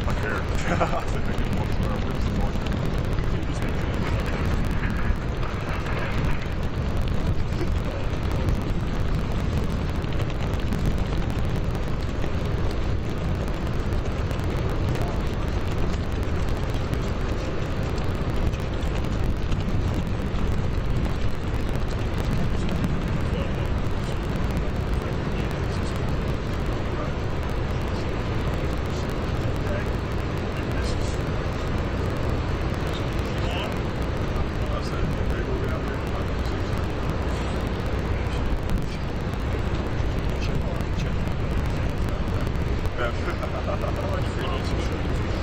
I care. I said make it once when I work some more. You just make it.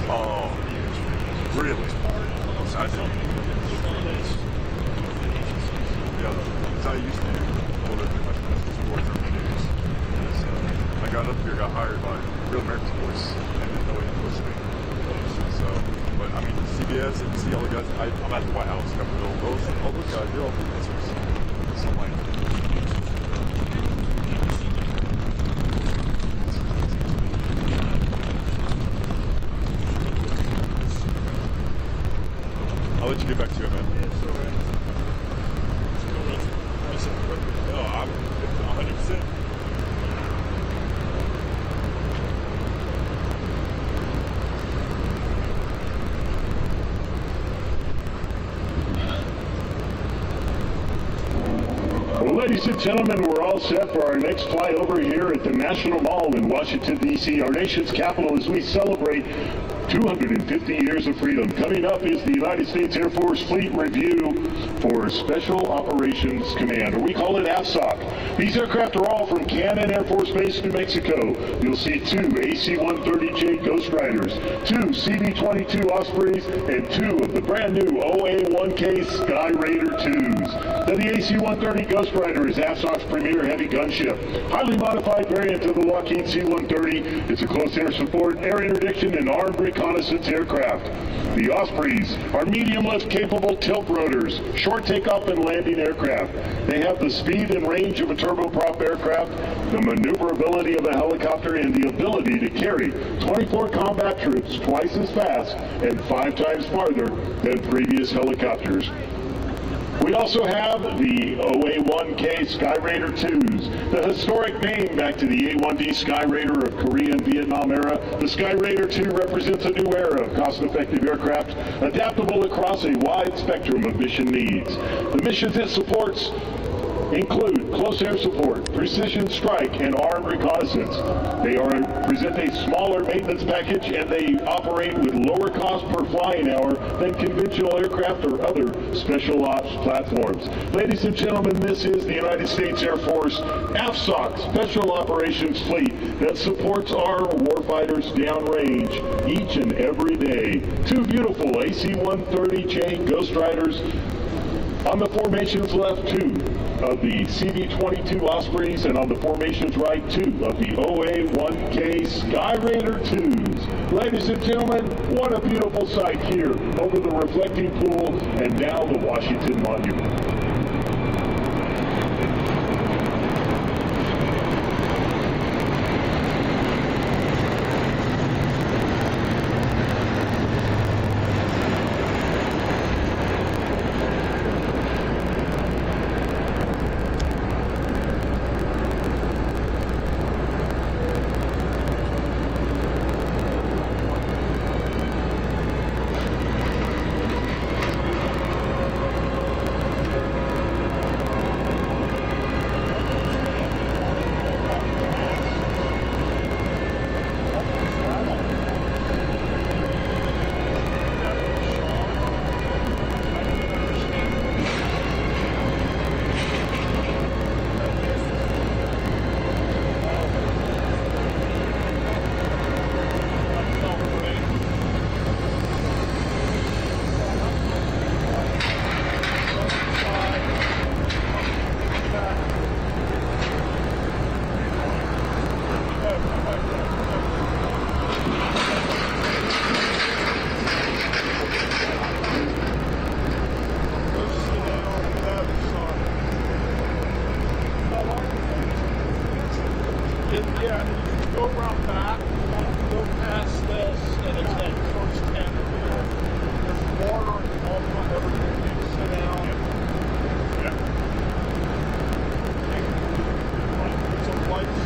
Oh, really? I didn't. Yeah, that's how I used to do all the sports or news. I got up here, got hired by Real American Sports, and didn't know it was me. So, but I mean, CBS and see all the guys. I'm at the White House, Capitol. All those guys, they're all freelancers. So I'm like, I'll let you get back to it, man. No, I'm 100%. Well, ladies and gentlemen, we're all set for our next flyover here at the National Mall in Washington, D.C., our nation's capital, as we celebrate 250 years of freedom. Coming up is the United States Air Force Fleet Review for Special Operations Command, or we call it AFSOC. These aircraft are all from Cannon Air Force Base, New Mexico. You'll see 2 AC-130J Ghost Riders, 2 CB-22 Ospreys, and 2 of the brand new OA-1K Sky Raider 2s. Now, the AC-130 Ghost Rider is AFSOC's premier heavy gunship. Highly modified variant of the Lockheed C-130. It's a close air support, air interdiction, and armed reconnaissance aircraft. The Ospreys are medium-lift capable tilt rotors, short takeoff and landing aircraft. They have the speed and range of a turboprop aircraft, the maneuverability of a helicopter, and the ability to carry 24 combat troops twice as fast and 5 times farther than previous helicopters. We also have the OA-1K Sky Raider 2s. The historic name back to the A-1D Sky Raider of Korea and Vietnam era, the Sky Raider 2 represents a new era of cost-effective aircraft, adaptable across a wide spectrum of mission needs. The missions it supports include close air support, precision strike, and armed reconnaissance. They present a smaller maintenance package, and they operate with lower cost per flying hour than conventional aircraft or other special ops platforms. Ladies and gentlemen, this is the United States Air Force AFSOC Special Operations Fleet that supports our warfighters downrange each and every day. 2 beautiful AC-130J Ghost Riders. On the formation's left, 2 of the CB-22 Ospreys, and on the formation's right, 2 of the OA-1K Sky Raider 2s. Ladies and gentlemen, what a beautiful sight here over the reflecting pool and now the Washington Monument. Yeah, you go around back, go past this, and it's like towards 10. There's water and all everything. You can sit down. Yeah. There's some lights.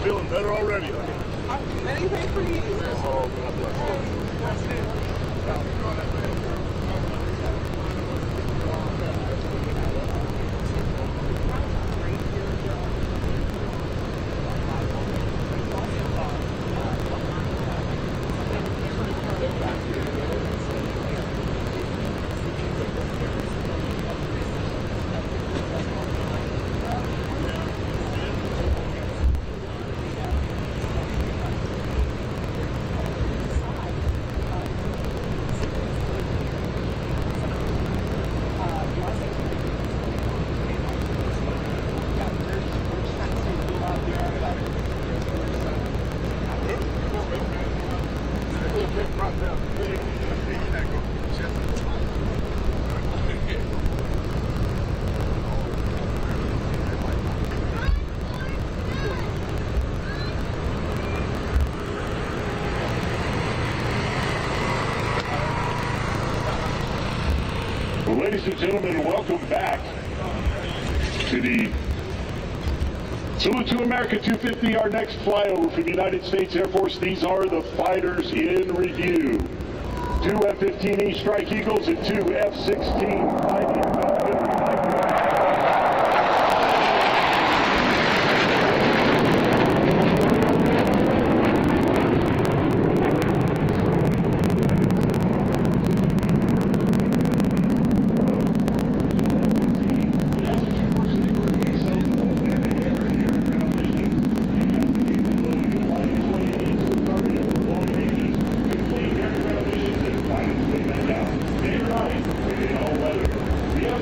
feeling better already. Anything for you. Oh, God bless you. Well, ladies and gentlemen, welcome back to the Salute to America 250, our next flyover for the United States Air Force. These are the fighters in review. 2 F-15E Strike Eagles and 2 F-16 Fighting Falcon. The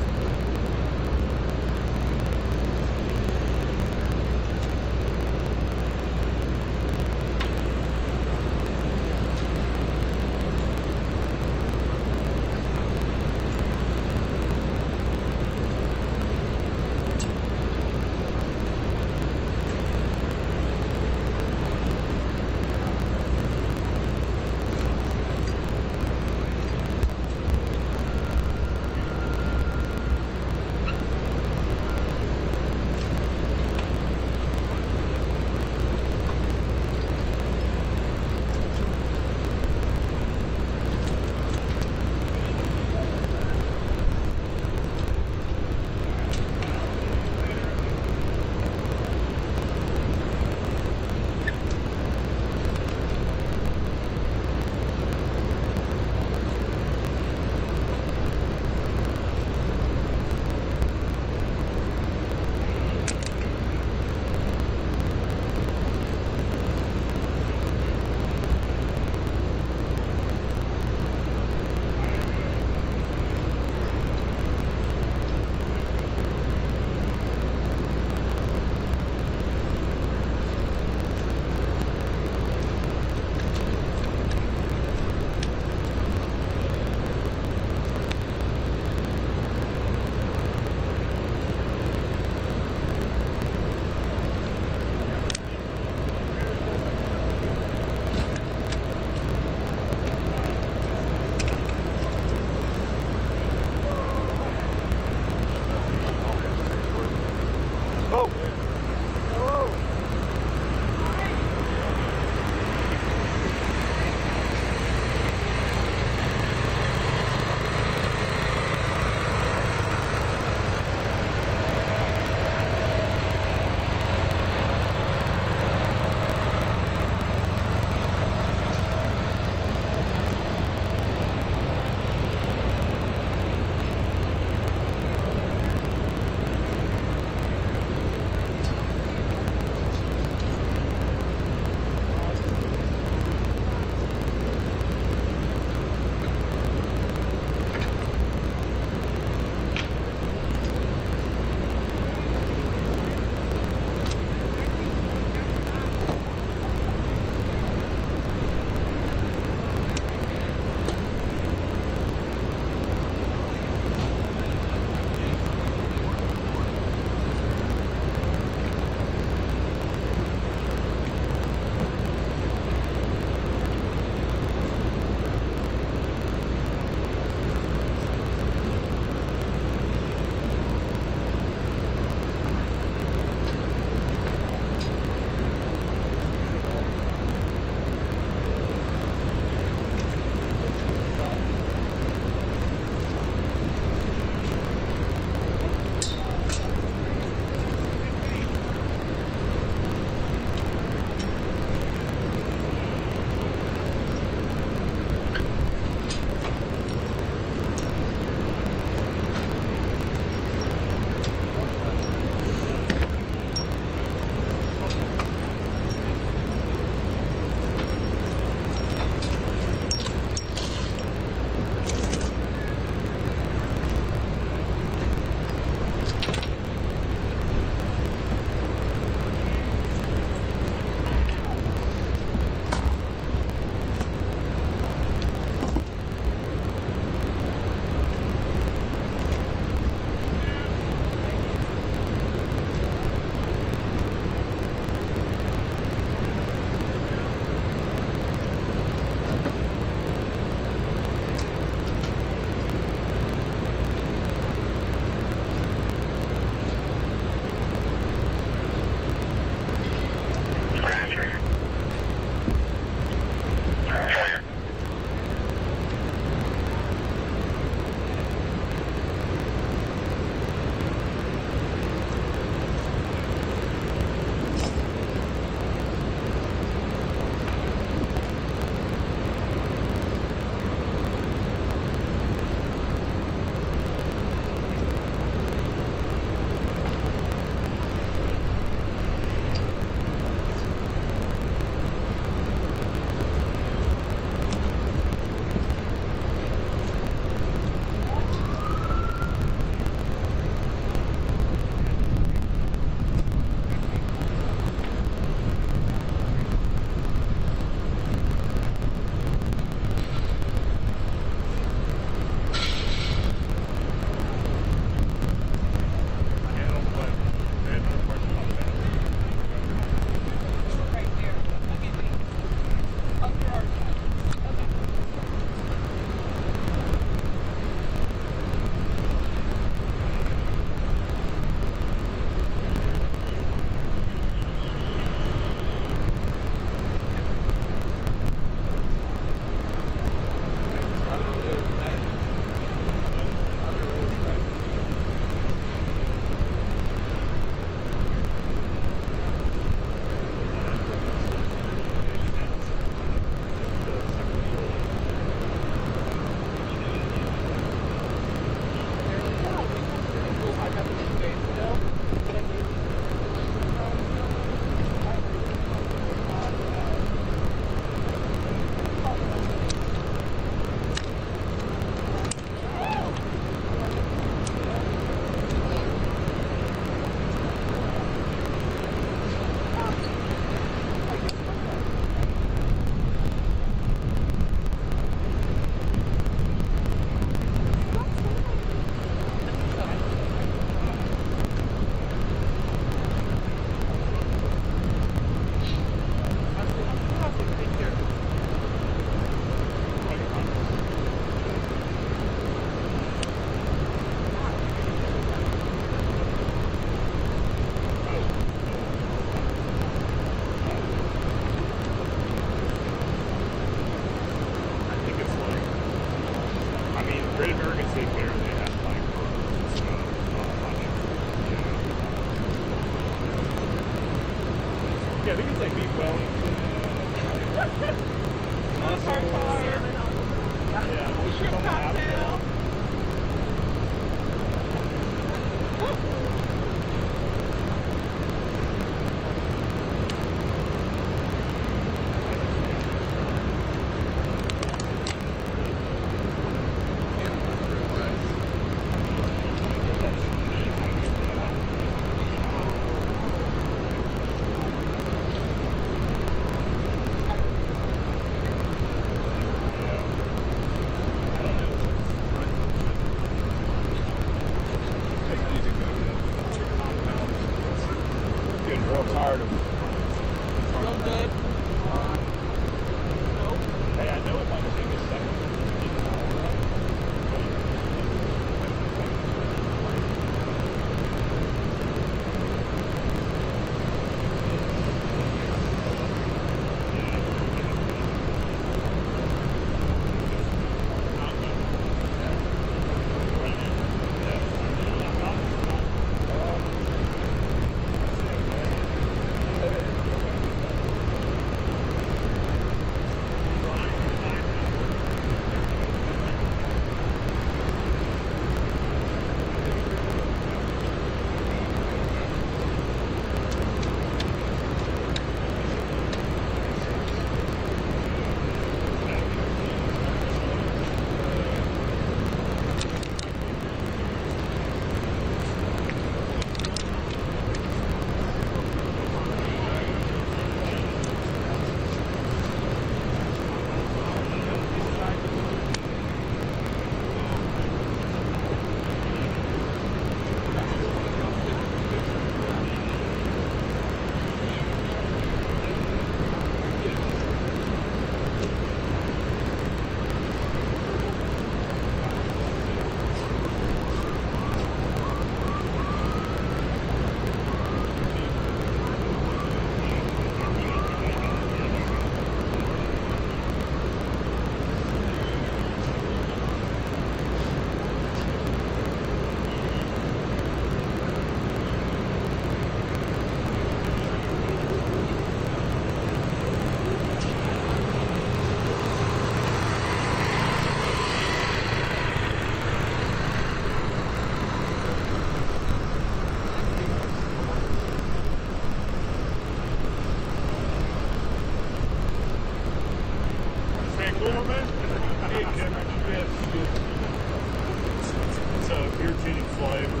irritating flyover.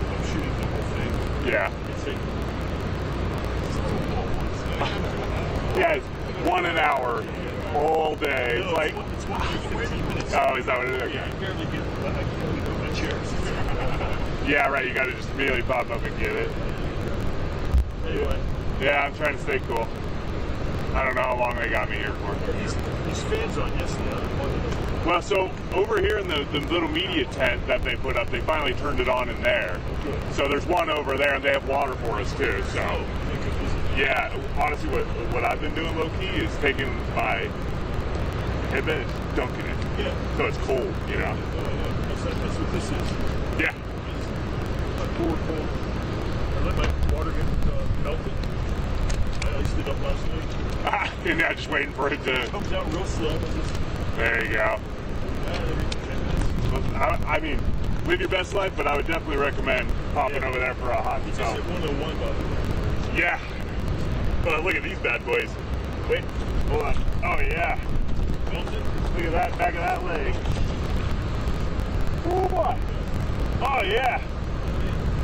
I'm shooting the whole thing. Yeah. It's like, Yeah, it's 1 hour all day. no, Like, it's 15 minutes. oh, is that what it is? Yeah, Okay. I barely get my chairs. Yeah, right. You got to just immediately pop up and get it. Anyway, Yeah, I'm trying to stay cool. I don't know how long they got me here for. these fans on yesterday. Well, so over here in the little media tent that they put up, they finally turned it on in there. So there's one over there, and they have water for us too. So yeah, honestly, what I've been doing low key is taking my headband and dunking it. Yeah. So it's cold, you know. That's what this is. Yeah. I poured cold. I let my water get melted. I iced it up last night. And now just waiting for it to. It comes out real slow. There you go. Every 10 minutes. I mean, live your best life, but I would definitely recommend popping over there for a hot It's just tub. at 101, by the way. Yeah. But look at these bad boys. Wait, hold on. Oh yeah. Melted. Look at that back of that leg. Oh boy. Oh yeah.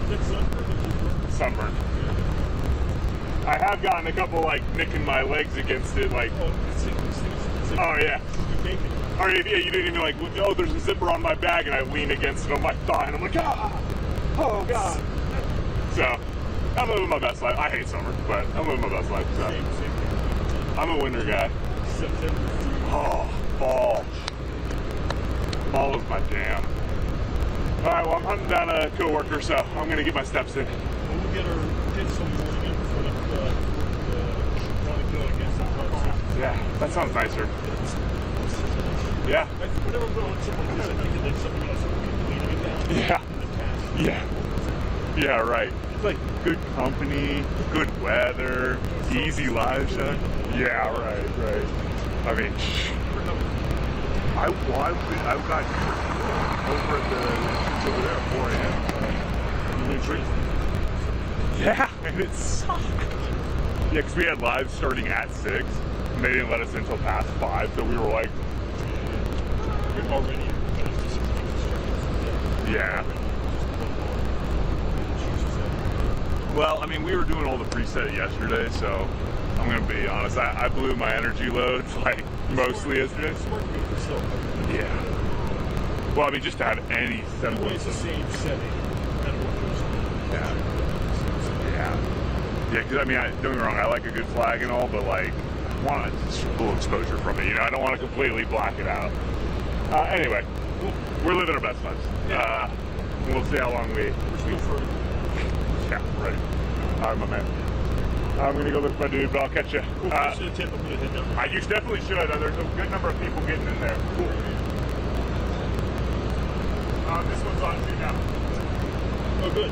Is that sunburn? Sunburn. I have gotten a couple like nicking my legs against it, like. Oh, it's Oh yeah. bacon. Or yeah, you didn't even like. Oh, there's a zipper on my bag, and I lean against it on my thigh, and I'm like, ah. Oh god. So, I'm living my best life. I hate summer, but I'm living my best life. So. Same. I'm a winter guy. September. Oh, fall. Fall is my jam. All right, well, I'm hunting down a coworker, so I'm gonna get my steps in. Well, we'll get some more again for the want to kill against the Yeah, that sounds nicer. Yeah. Whenever I'm going something like that, I think like something else would be leaning down. Yeah. In the task. Yeah. Yeah, right. It's like good company, good weather, easy livestock. Yeah, right. I mean, I've got over at the entrance over there at 4 a.m. Yeah, and it sucked. Yeah, because we had live starting at 6, and they didn't let us in until past 5, so we were like, Already. yeah. Well, I mean, we were doing all the preset yesterday, so I'm going to be honest, I blew my energy loads, like, mostly yesterday. Yeah. Well, I mean, just to have any semblance It's the of... same setting. Yeah. Yeah, because, I mean, don't get me wrong, I like a good flag and all, but, like, I want a full exposure from it, you know? I don't want to completely black it out. Anyway, we're living our best lives. We'll see how long we... Yeah, right. All right, my man. I'm going to go look for my dude, but I'll catch you. You Definitely should. There's a good number of people getting in there. Cool. This one's on too now. Oh, good.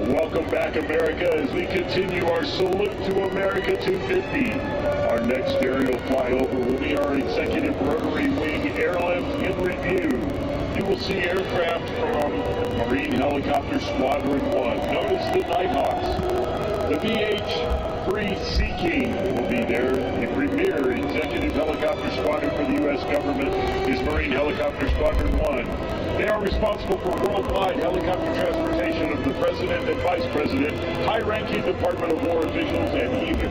Welcome back, America, as we continue our Salute to America 250. Our next aerial flyover will be our executive rotary wing airlift in review. You will see aircraft from Marine Helicopter Squadron 1, known as the Nighthawks. The VH-3 Sea King will be there. The premier executive helicopter squadron for the U.S. government is Marine Helicopter Squadron 1. They are responsible for worldwide helicopter transportation of the President and Vice President, high-ranking Department of War officials, and even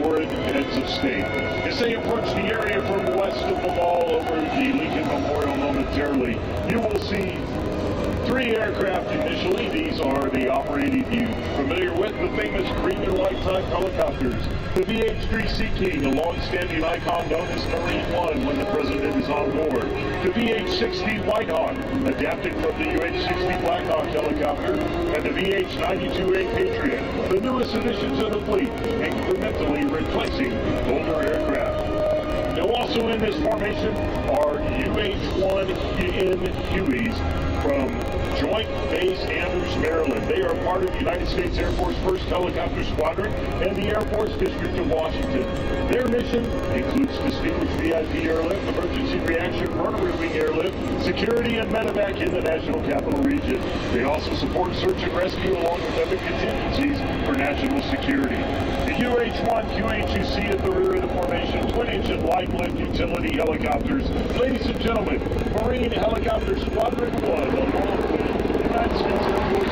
foreign heads of state. As they approach the area from west of the mall over the Lincoln Memorial momentarily, you will see 3 aircraft initially. These are the operating view. Familiar with the famous green and white type helicopters. The VH-3 Sea King, a long-standing icon known as Marine One when the President is on board. The VH-60 Whitehawk, adapted from the UH-60 Blackhawk helicopter, and the VH-92A Patriot, the newest addition to the fleet, incrementally replacing older aircraft. Now also in this formation are UH-1N Hueys from Joint Base Andrews, Maryland. They are part of the United States Air Force 1st Helicopter Squadron and the Air Force District of Washington. Their mission includes distinguished VIP airlift, emergency reaction, rotary wing airlift, security, and medevac in the National Capital Region. They also support search and rescue along with other contingencies for national security. The UH-1QH you see at the rear of the formation, twin-engine light-lift utility helicopters. Ladies and gentlemen, Marine Helicopter Squadron 1, along with the United States Air Force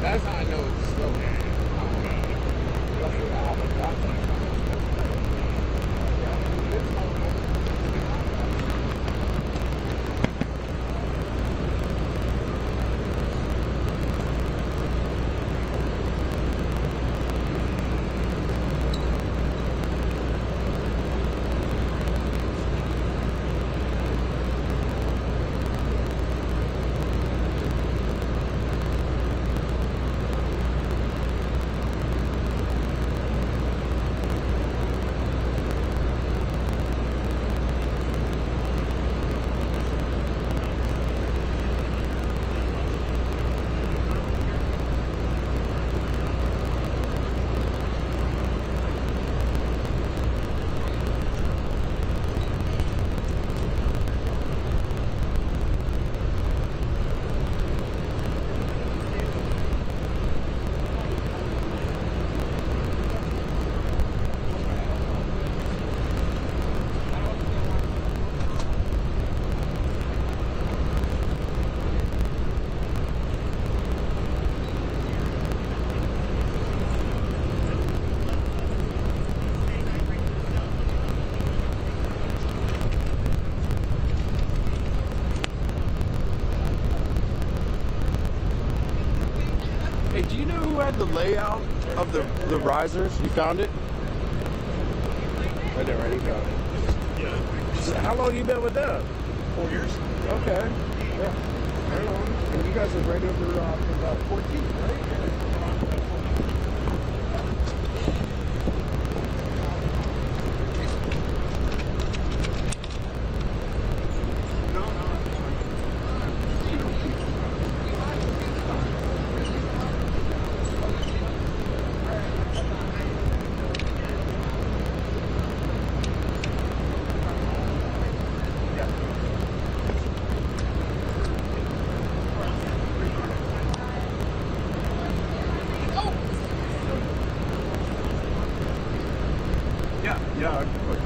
That's how I know it's slow. Hey, do you know who had the layout of the risers? You found it? Right there, right? You found it. Yeah. So how long you been with them? 4 years. Okay. Yeah. Right on. And you guys are right over about 14, right? Yeah, I can put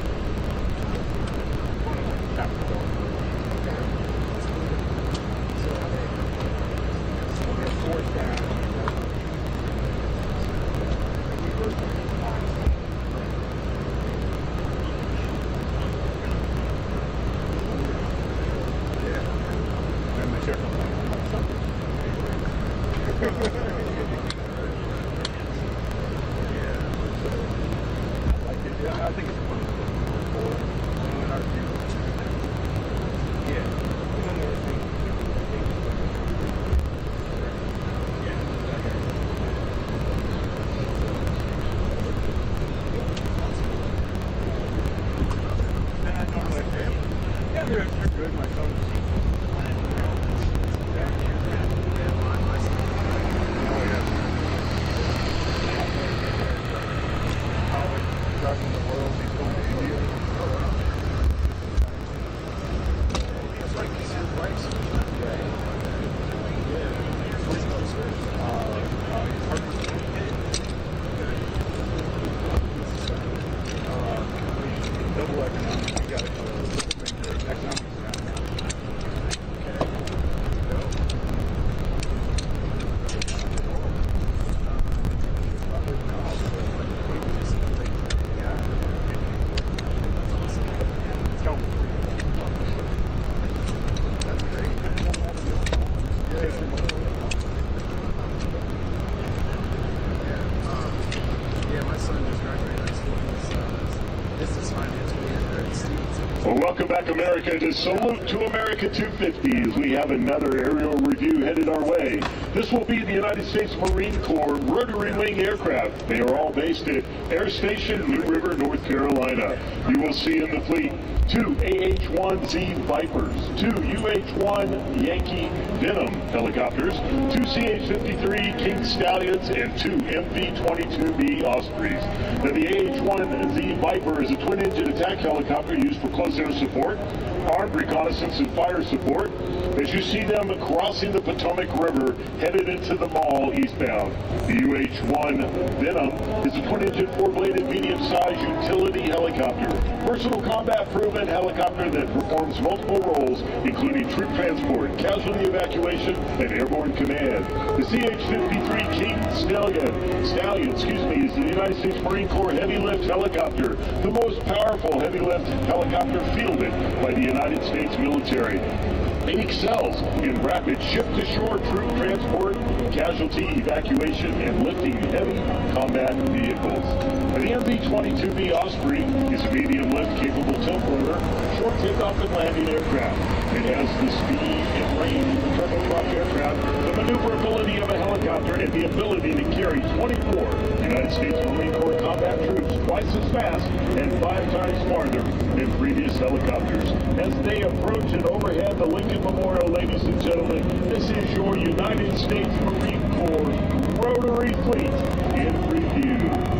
I think it's You're good, my son. Double economics, you got economics. Well, welcome back, America, to Salute to America 250 as we have another aerial review headed our way. This will be the United States Marine Corps rotary wing aircraft. They are all based at Air Station New River, North Carolina. You will see in the fleet 2 AH-1Z Vipers, 2 UH-1 Yankee Venom helicopters, 2 CH-53 King Stallions, and 2 MV-22B Ospreys. Now, the AH-1Z Viper is a twin-engine attack helicopter used for close air support. armed reconnaissance and fire support as you see them crossing the Potomac River headed into the mall eastbound. The UH-1 Venom is a twin-engine, four-bladed, medium-sized utility helicopter. Versatile combat-proven helicopter that performs multiple roles, including troop transport, casualty evacuation, and airborne command. The CH-53 King Stallion, is the United States Marine Corps heavy-lift helicopter, the most powerful heavy-lift helicopter fielded by the United States military. It excels in rapid ship-to-shore troop transport, casualty evacuation, and lifting heavy combat vehicles. The MV-22B Osprey is a medium-lift capable tilt-rotor, short takeoff and landing aircraft. It has the speed and range of a turboprop aircraft, the maneuverability of a helicopter, and the ability to carry 24 United States Marine Corps combat troops twice as fast and 5 times farther than previous helicopters. As they approach and overhead the Lincoln Memorial, ladies and gentlemen, this is your United States Marine Corps rotary fleet in review.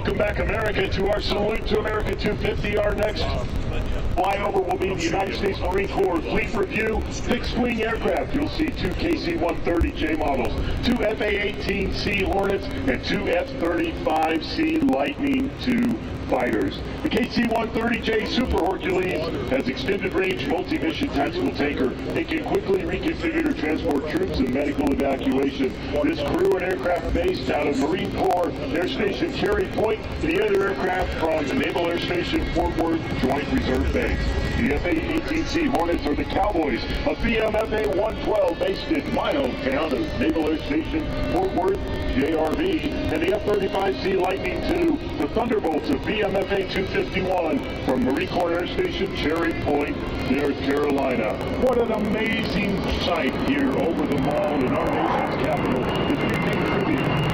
Welcome back, America, to our Salute to America 250. Our next flyover will be the United States Marine Corps Fleet Review. Fixed-wing aircraft. You'll see 2 KC-130J models, 2 FA-18C Hornets, and 2 F-35C Lightning II fighters. The KC-130J Super Hercules has extended range multi-mission tactical tanker. It can quickly reconfigure to transport troops and medical evacuation. This crew and aircraft based out of Marine Corps Air Station Cherry Point, the other aircraft from the Naval Air Station Fort Worth Joint Reserve Base. The FA-18C Hornets are the Cowboys of BMFA-112 based in my hometown of Naval Air Station Fort Worth, JRV, and the F-35C Lightning II, the Thunderbolts of BMFA-251 from Marine Corps Air Station Cherry Point, North Carolina. What an amazing sight here over the mall in our nation's capital as we pay tribute.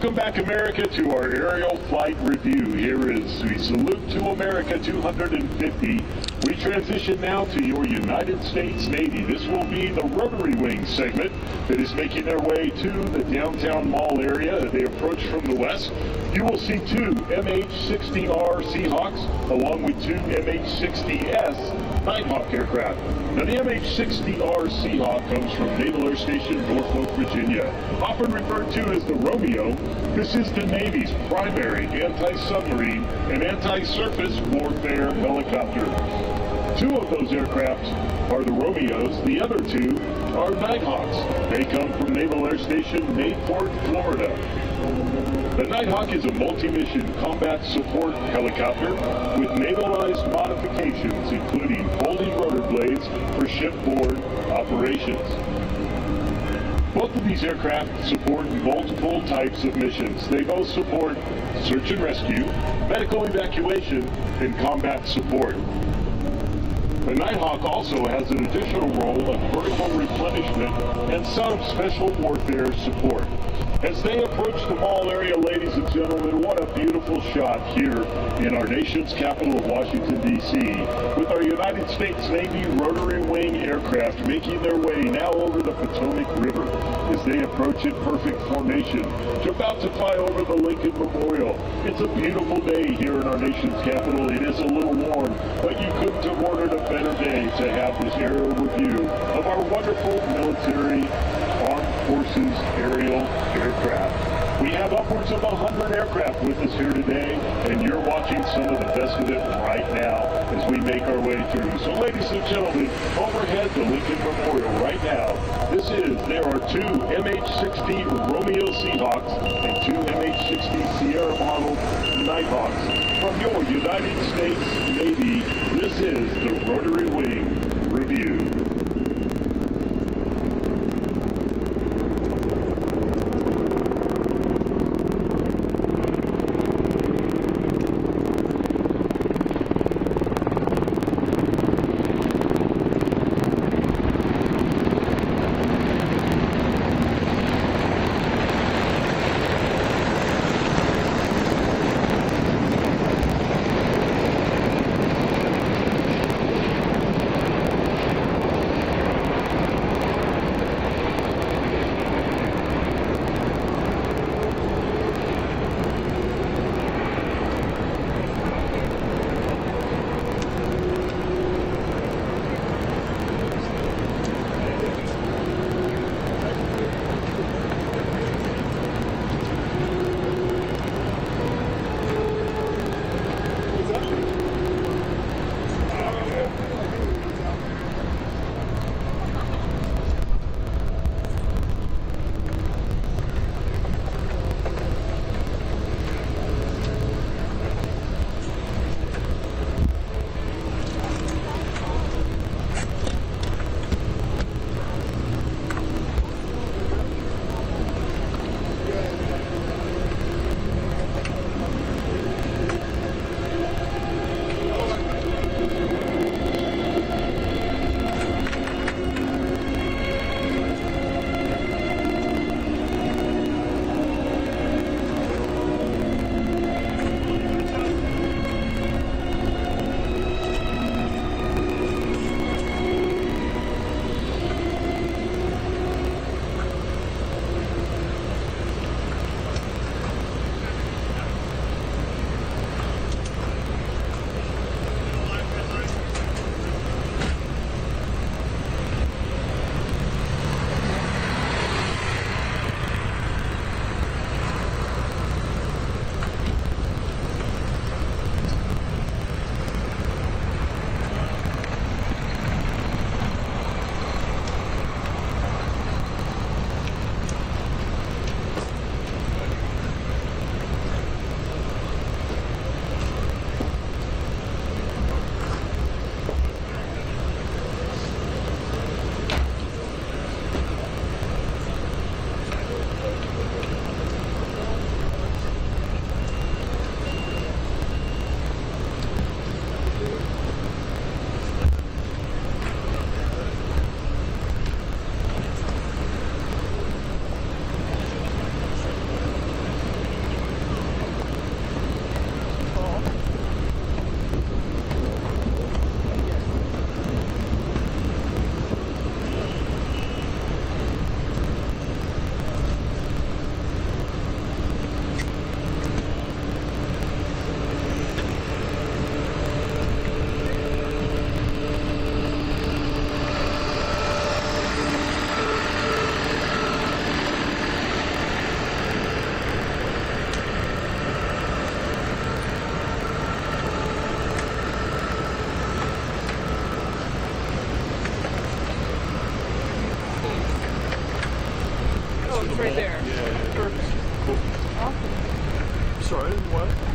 Welcome back, America, to our aerial flight review. Here is the Salute to America 250. We transition now to your United States Navy. This will be the rotary wing segment that is making their way to the downtown mall area as they approach from the west. You will see two MH-60R Seahawks along with two MH-60S Nighthawk aircraft. Now, the MH-60R Seahawk comes from Naval Air Station, Norfolk, Virginia. Often referred to as the Romeo, this is the Navy's primary anti-submarine and anti-surface warfare helicopter. Two of those aircraft are the Romeos. The other two are Nighthawks. They come from Naval Air Station, Mayport, Florida. The Nighthawk is a multi-mission combat support helicopter with navalized modifications, including folding rotor blades for shipboard operations. Both of these aircraft support multiple types of missions. They both support search and rescue, medical evacuation, and combat support. The Nighthawk also has an additional role of vertical replenishment and some special warfare support. As they approach the mall area, ladies and gentlemen, what a beautiful shot here in our nation's capital of Washington, D.C., with our United States Navy rotary wing aircraft making their way now over the Potomac River as they approach in perfect formation, about to fly over the Lincoln Memorial. It's a beautiful day here in our nation's capital. It is a little warm, but you couldn't have ordered a better day to have this aerial review of our wonderful military armed forces aerial aircraft. We have upwards of 100 aircraft with us here today, and you're watching some of the best of it right now as we make our way through. So, ladies and gentlemen, overhead the Lincoln Memorial right now. There are two MH-60 Romeo Seahawks and two MH-60 Sierra model Nighthawks. From your United States Navy, this is the Rotary Wing Review. Oh, it's right there. Yeah. Perfect. Cool. Awesome. Sorry, what?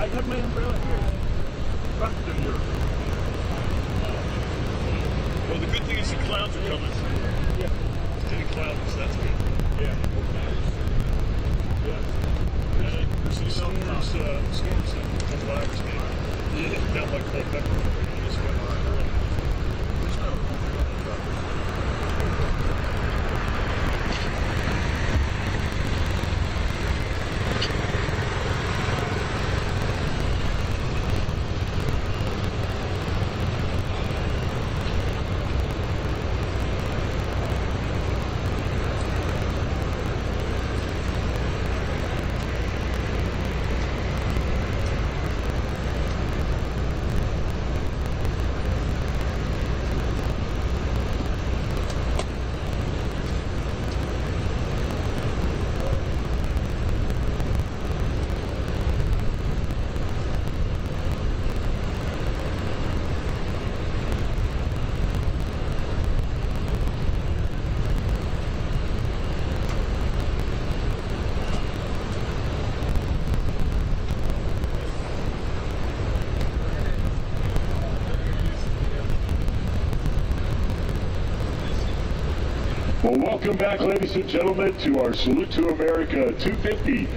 I have my umbrella here. Back to here. Well, the good thing is the clouds are coming. Yeah. It's getting cloudy, so that's good. Yeah. Yeah. There's some storms in the flyovers game. Yeah. Down like Culpeper. Just went on. There's no. Well, welcome back, ladies and gentlemen, to our Salute to America 250.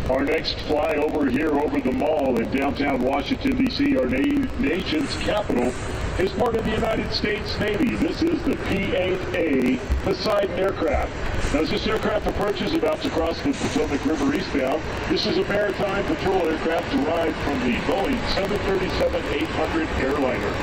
Our next flyover here over the mall in downtown Washington, D.C., our nation's capital, is part of the United States Navy. This is the P-8A Poseidon aircraft. Now, as this aircraft approaches about to cross the Potomac River eastbound, this is a maritime patrol aircraft derived from the Boeing 737-800 airliner.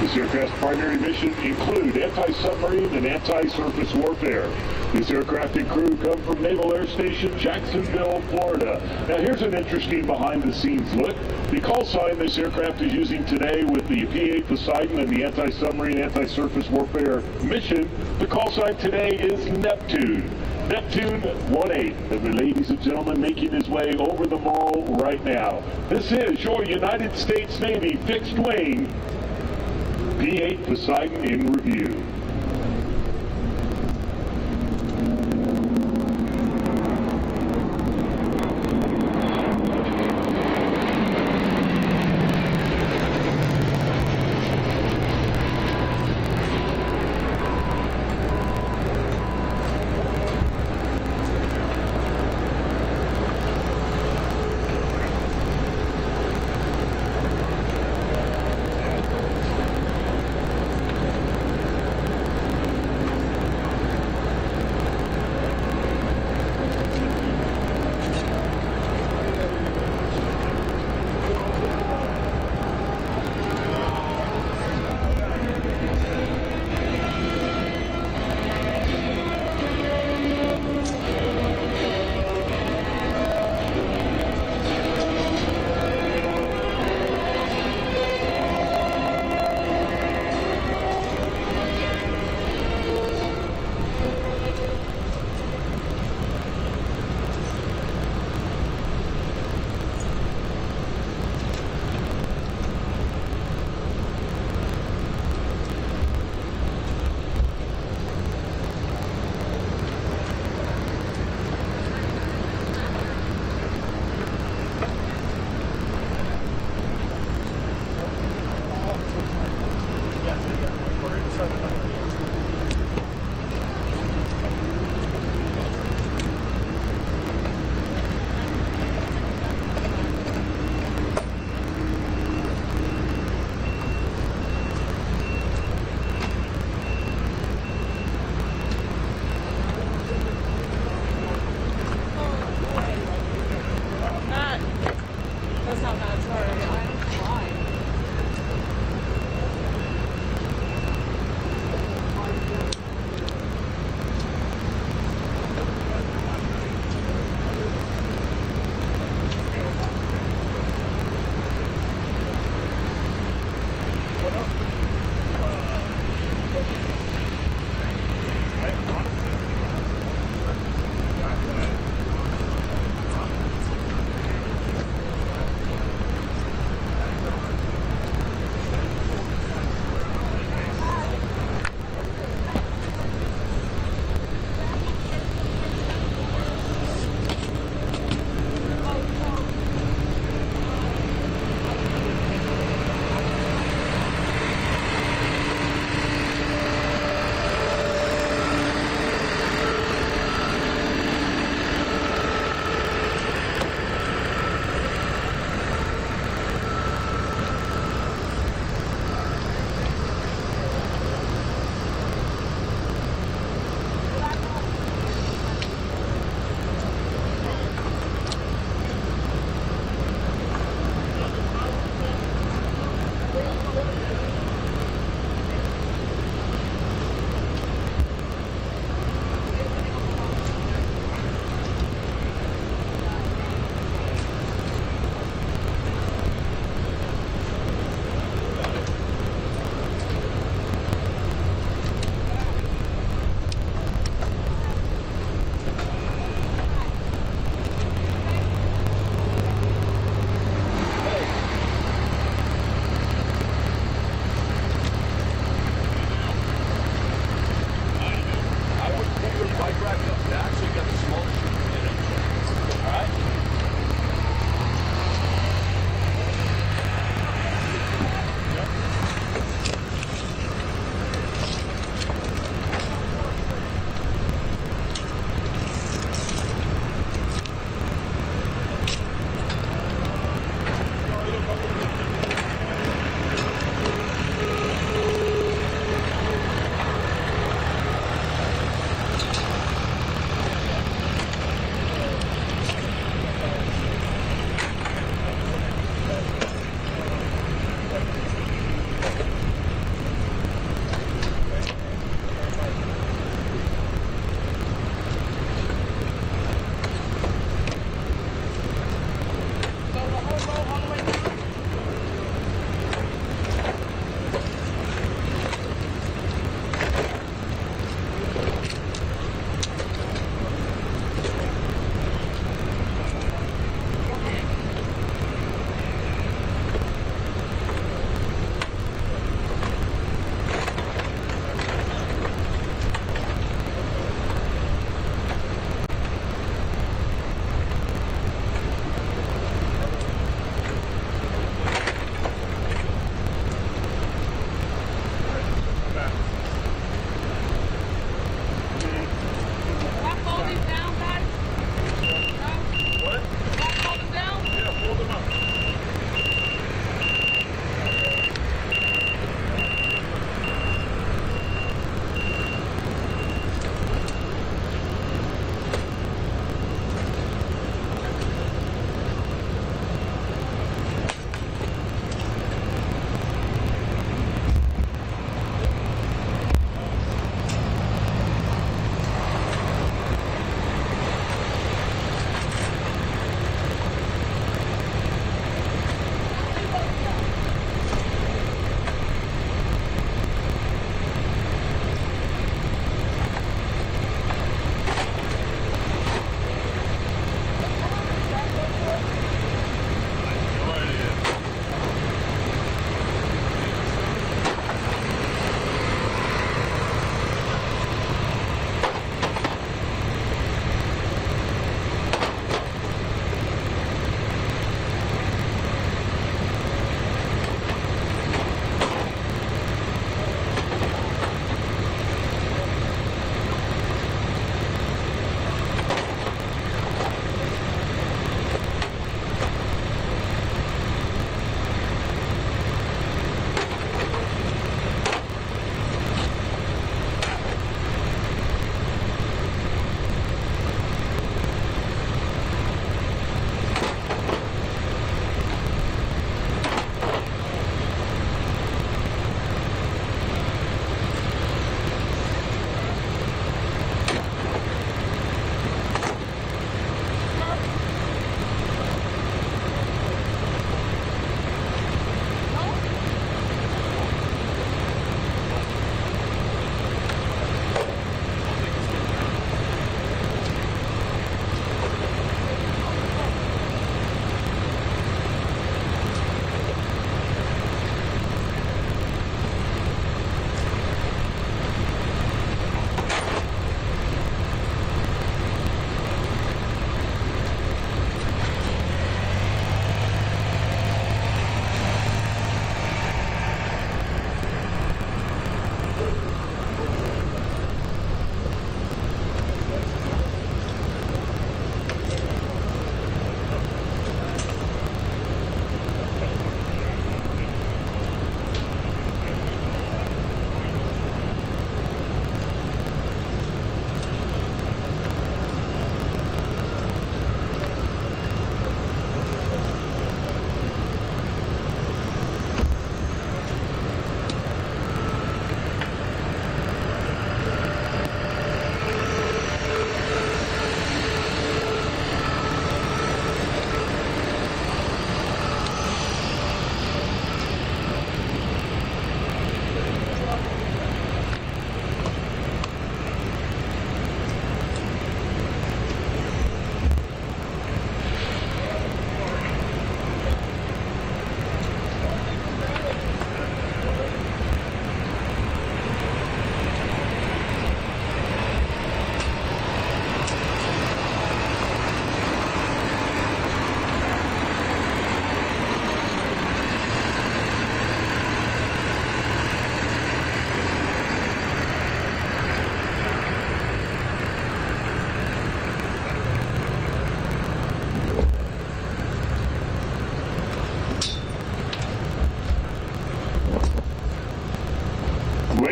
This aircraft's primary mission include anti-submarine and anti-surface warfare. This aircraft and crew come from Naval Air Station Jacksonville, Florida. Now here's an interesting behind-the-scenes look. The call sign this aircraft is using today with the P-8 Poseidon and the anti-submarine, anti-surface warfare mission, the call sign today is Neptune. Neptune 18, and ladies and gentlemen, making his way over the mall right now. This is your United States Navy fixed-wing P-8 Poseidon in review.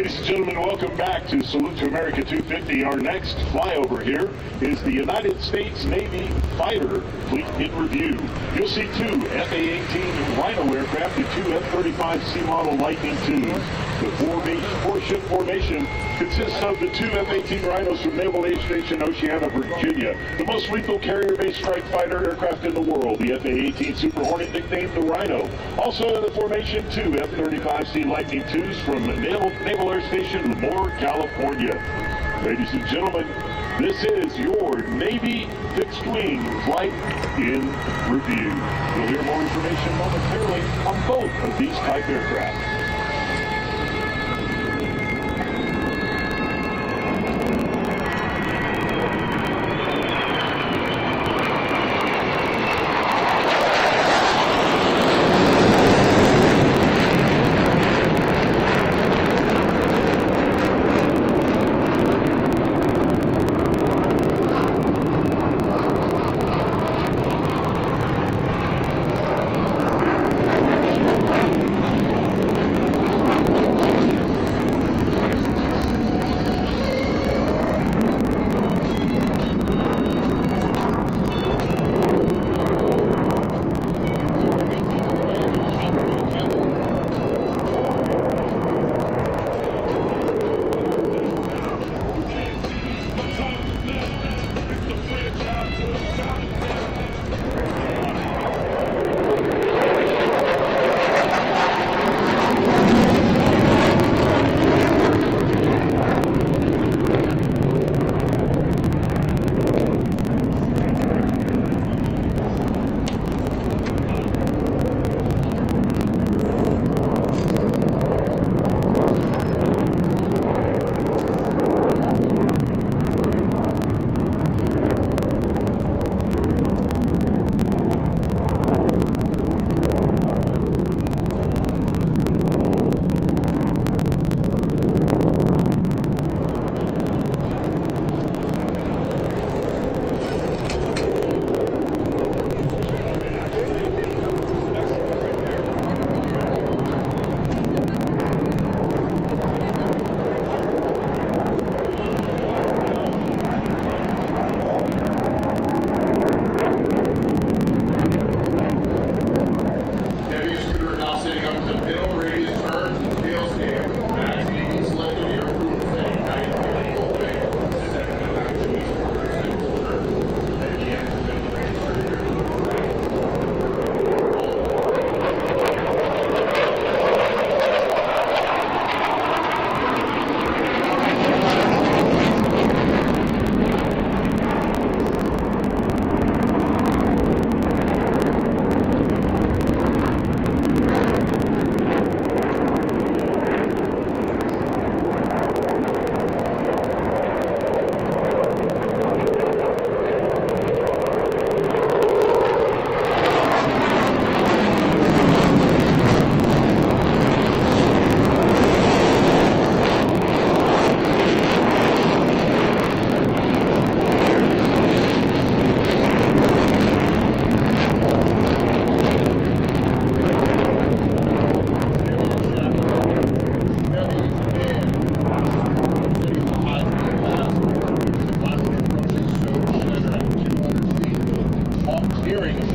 Ladies and gentlemen, welcome back to Salute to America 250. Our next flyover here is the United States Navy fighter fleet in review. You'll see two F-A-18 Rhino aircraft and two F-35C model Lightning IIs. The four-ship formation consists of the two F-18 Rhinos from Naval Air Station Oceana, Virginia, the most lethal carrier-based strike fighter aircraft in the world. The F-A-18 Super Hornet, nicknamed the Rhino. Also in the formation, two F-35C Lightning IIs from Naval Air Station Lemoore, California. Ladies and gentlemen, this is your Navy fixed-wing flight in review. You'll hear more information momentarily on both of these type aircraft.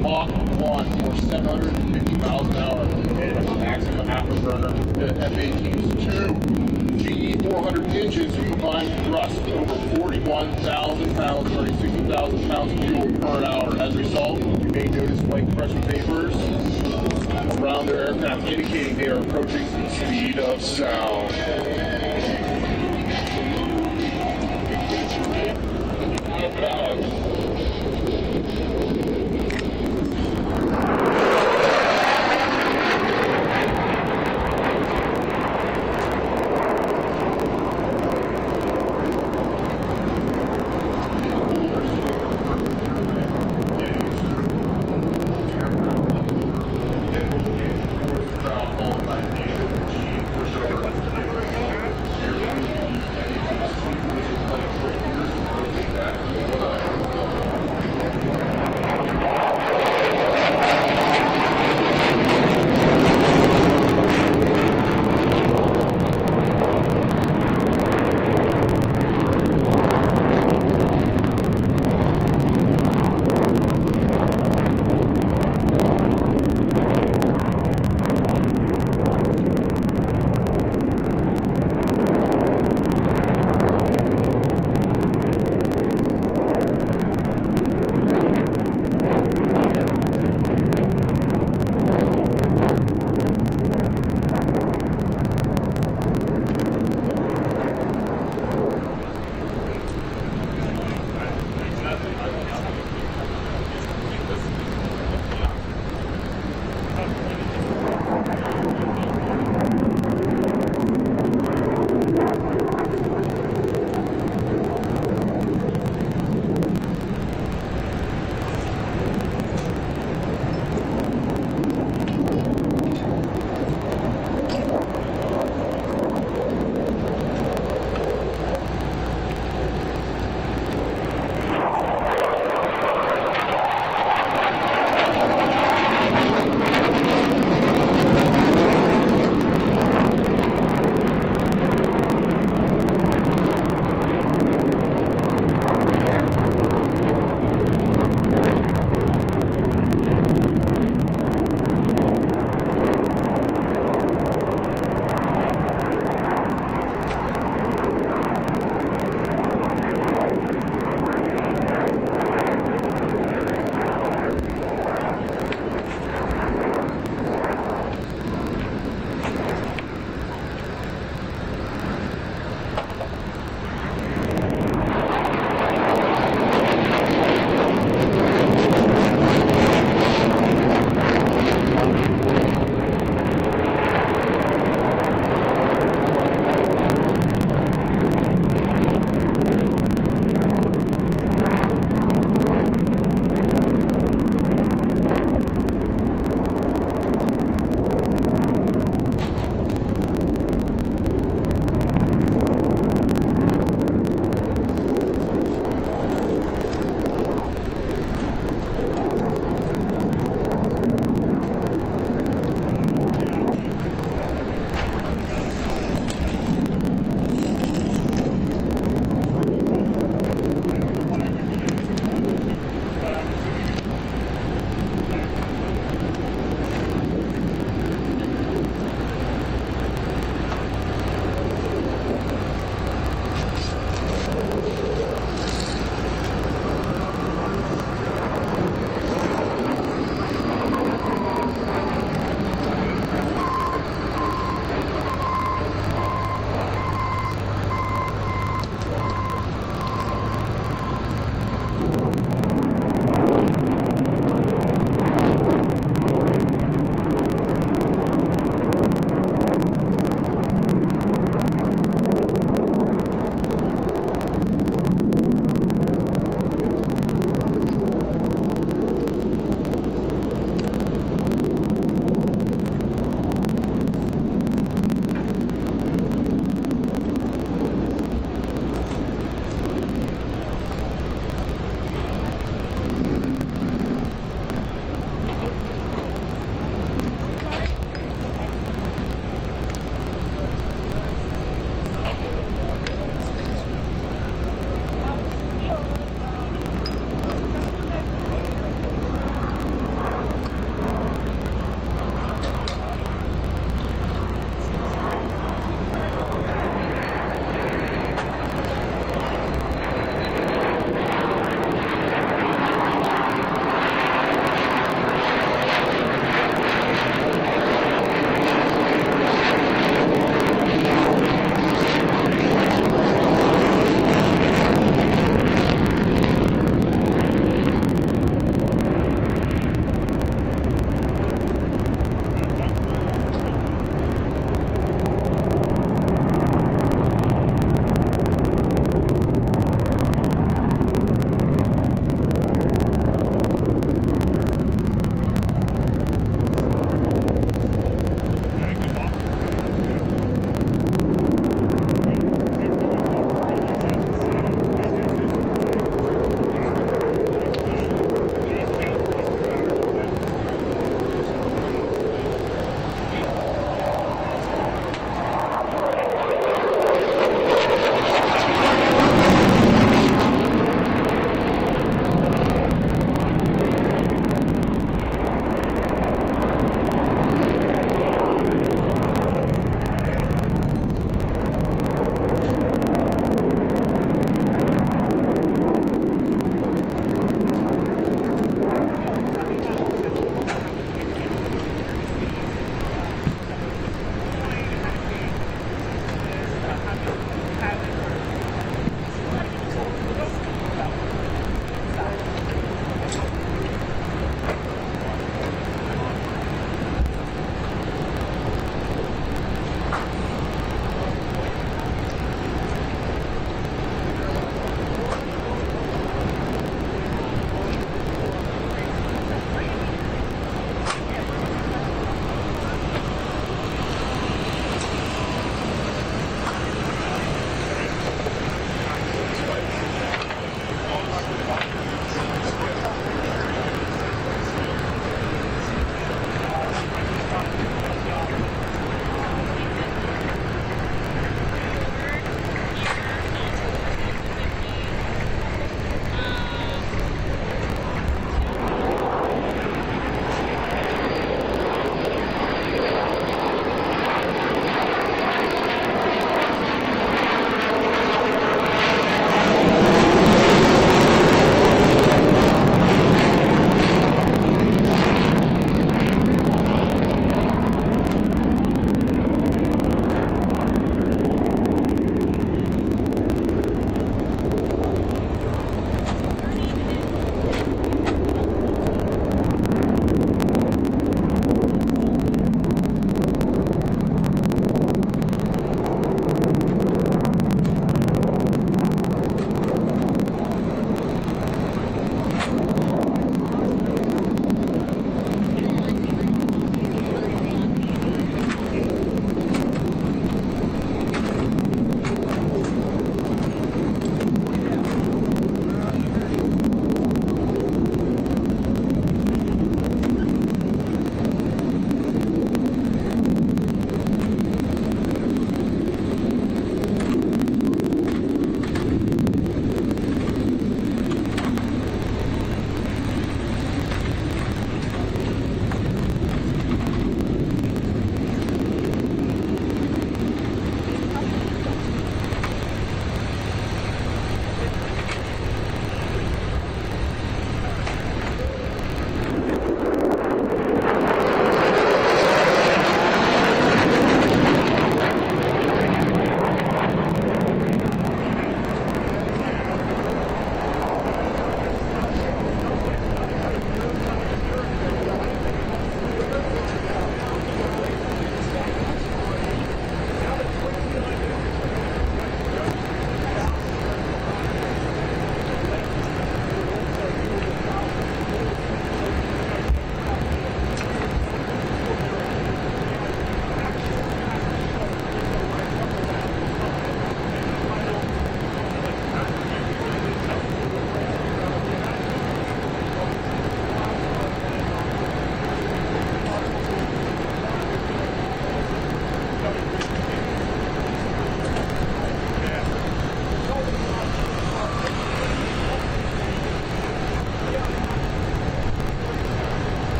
Mach 1 or 750 miles an hour, and it's a maximum afterburner. The F-18's 2 GE 400 engines combined thrust over 41,000 pounds, burning 60,000 pounds of fuel per hour. As a result, you may notice white pressure vapors around their aircraft, indicating they are approaching the speed of sound.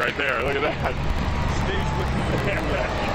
right there. Look at that. Steve's looking at the camera.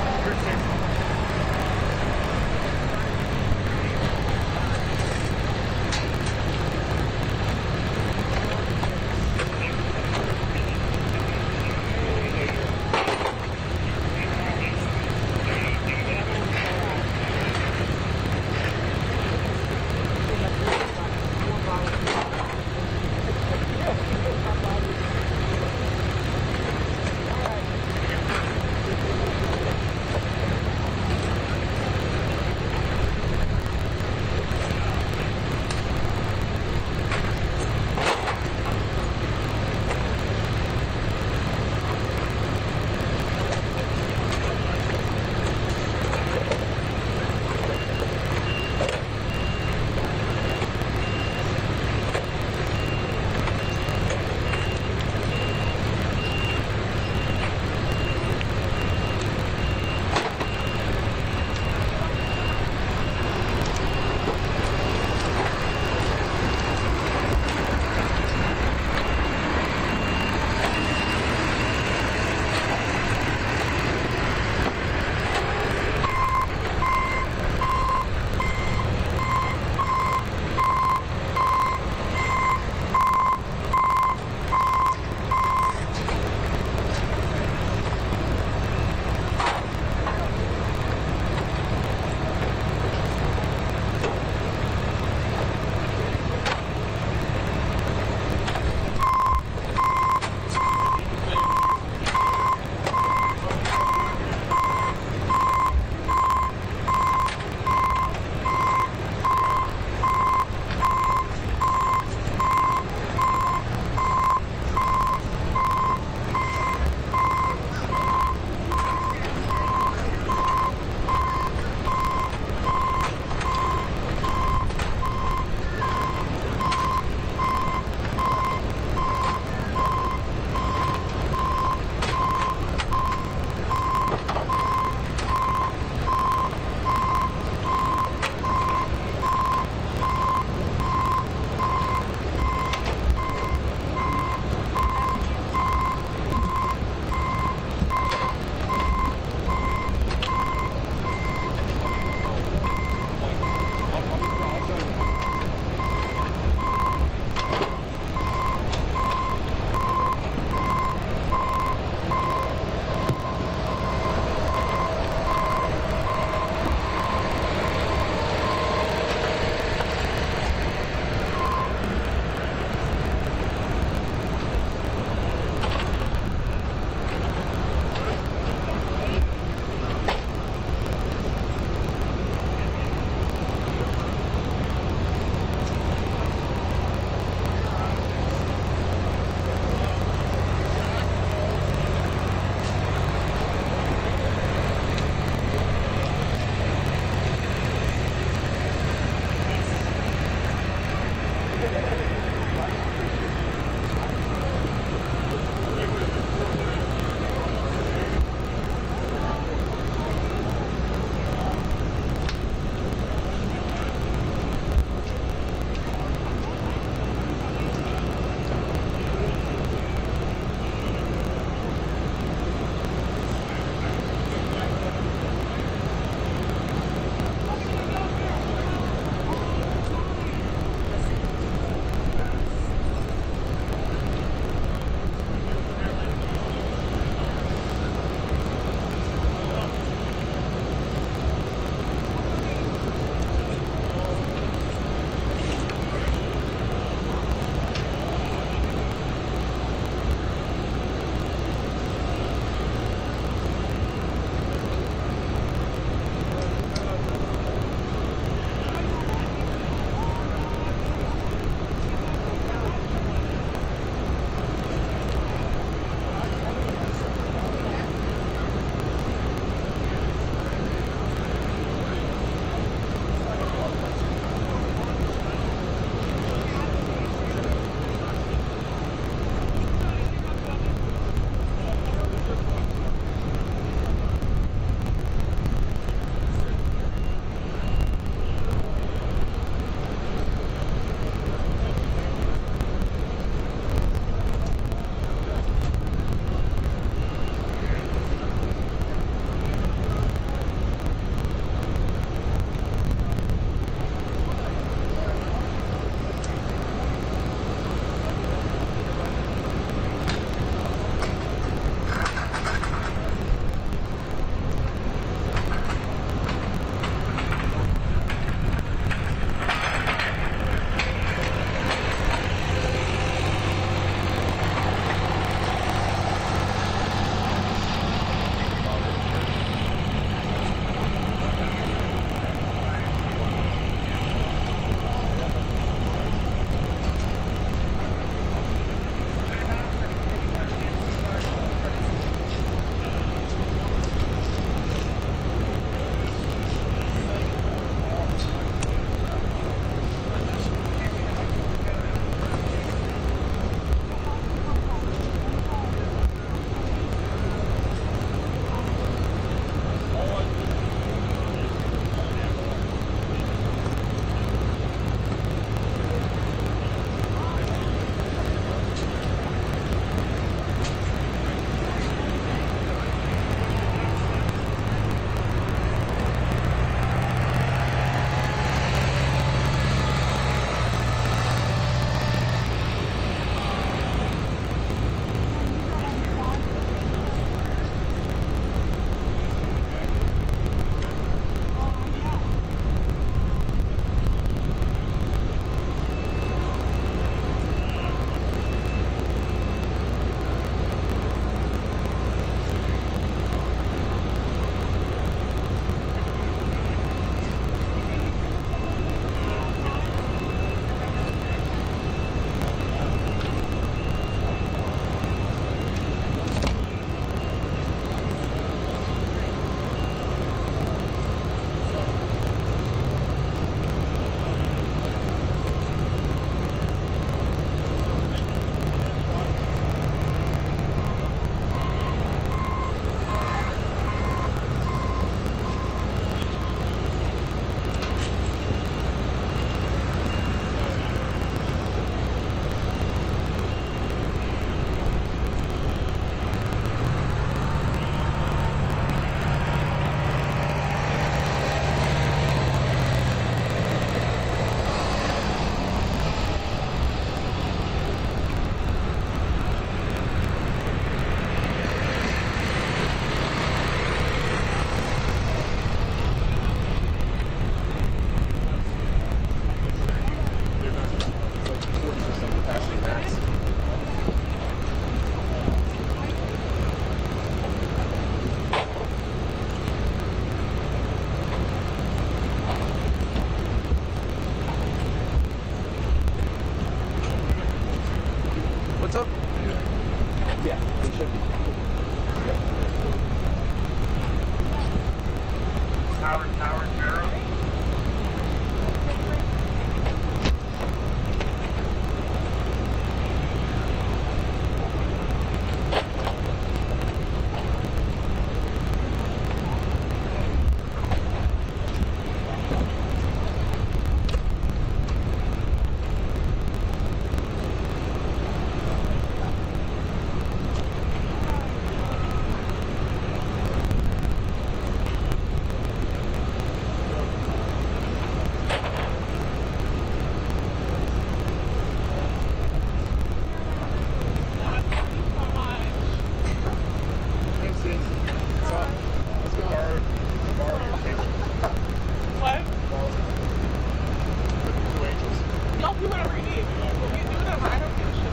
Do whatever you need. Do whatever. I don't give a shit.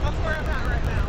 That's where I'm at right now.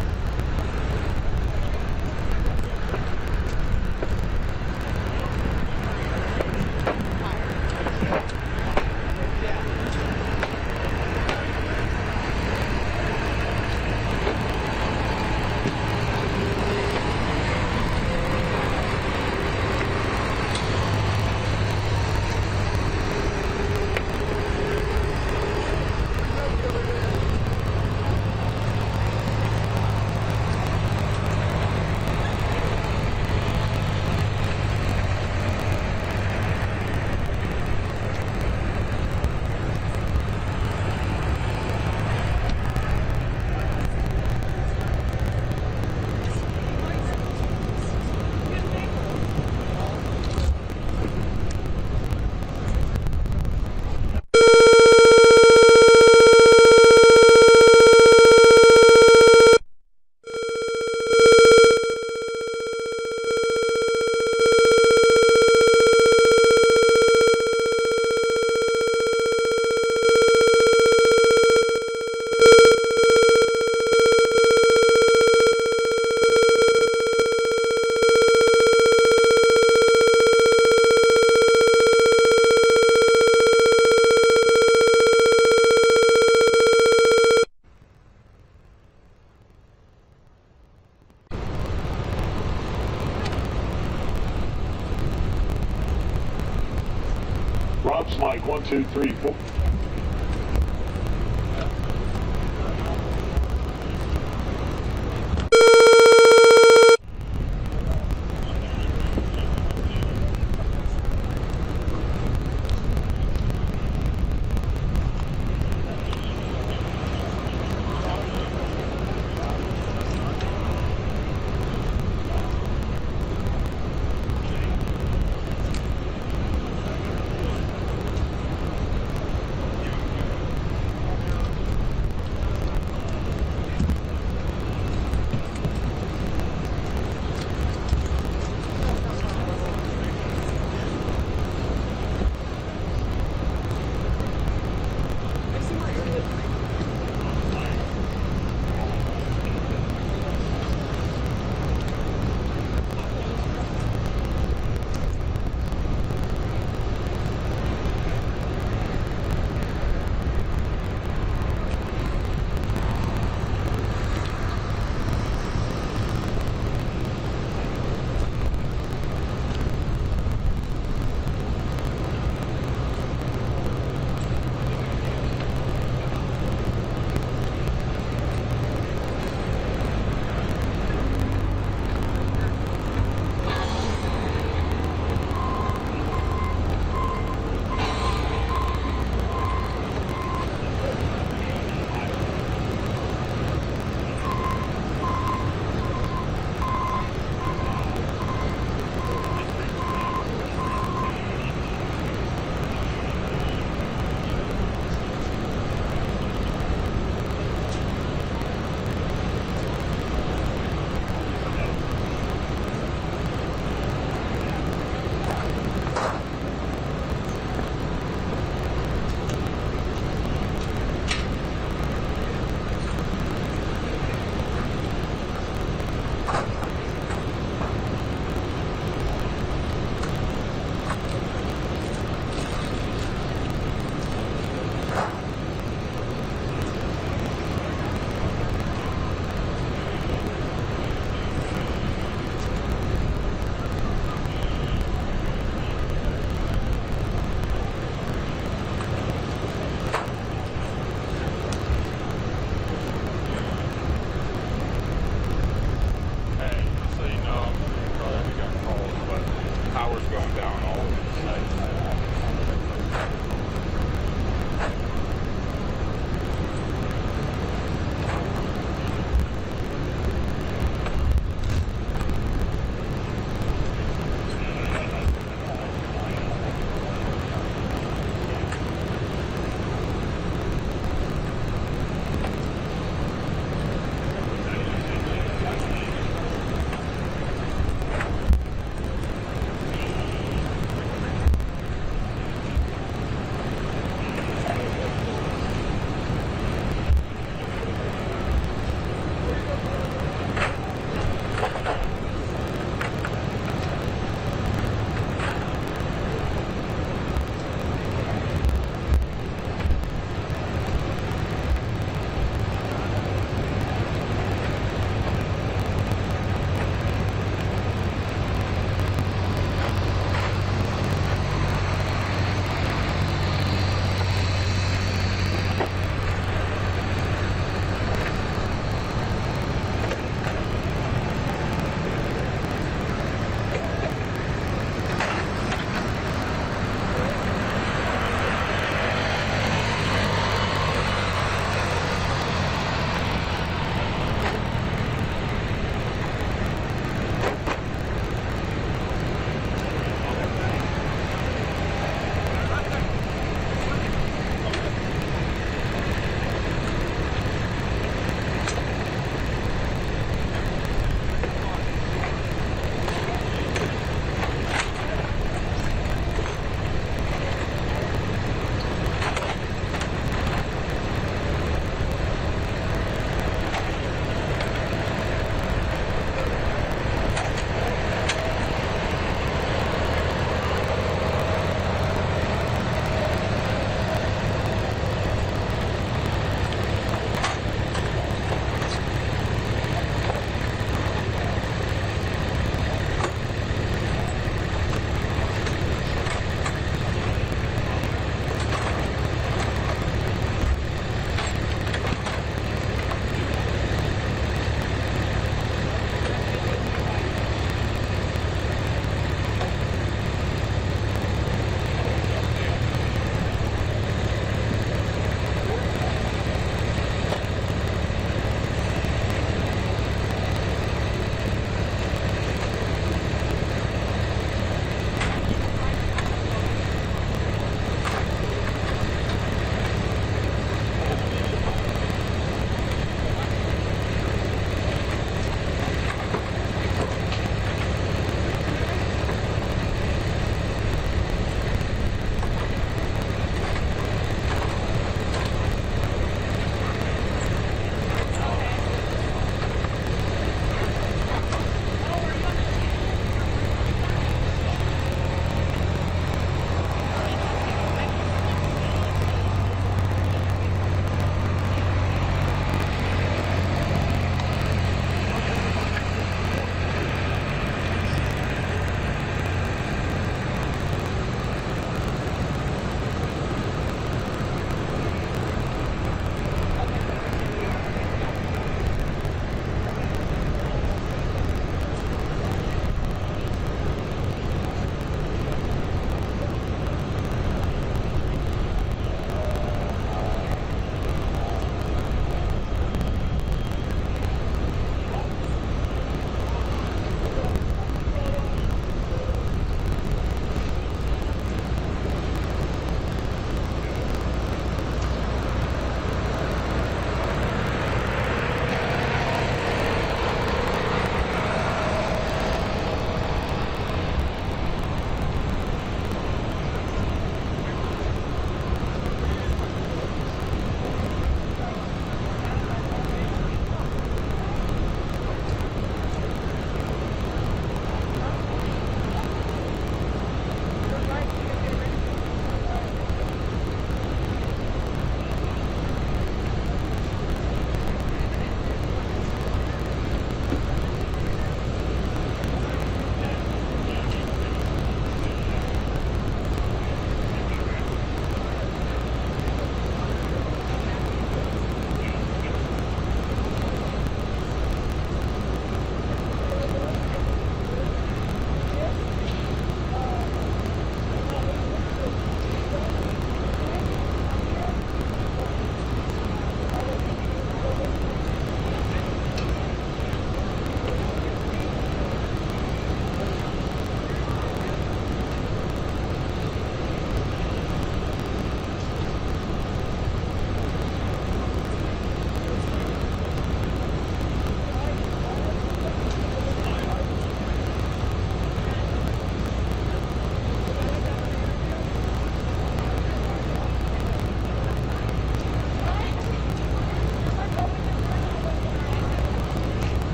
Rob's mic, 1, 2, 3, 4.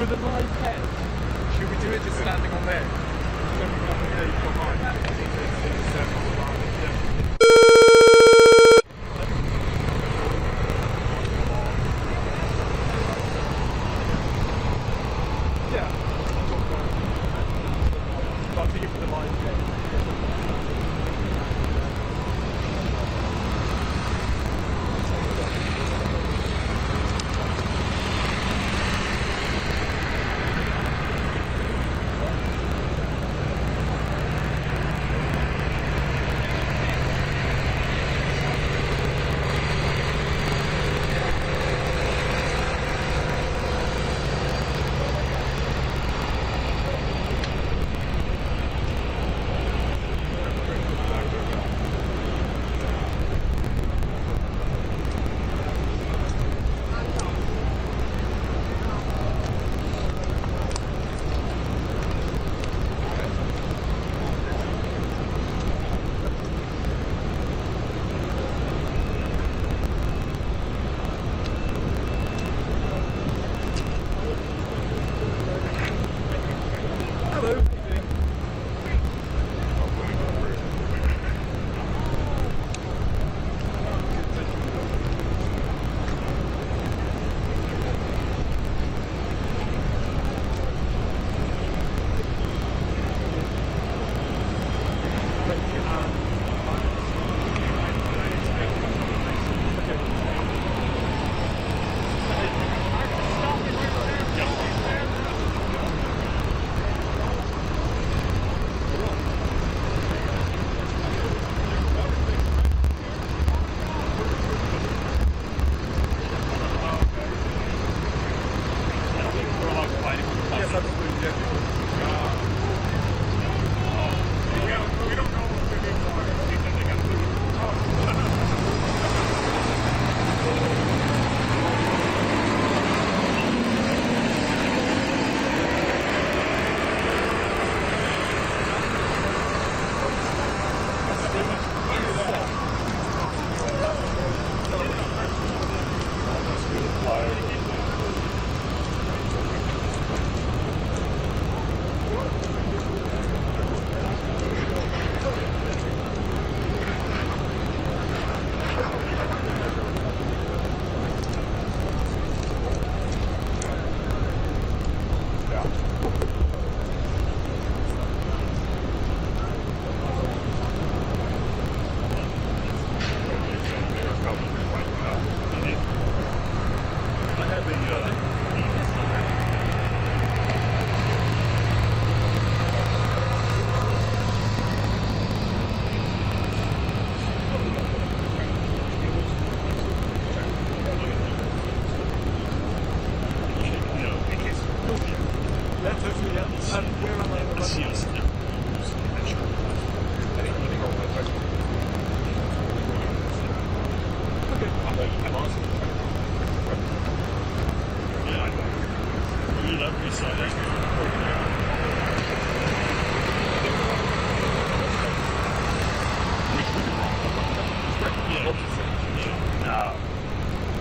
With a live head? Should we do it just standing on there? Then we can have a gauge behind. Yeah. But to give it the live head.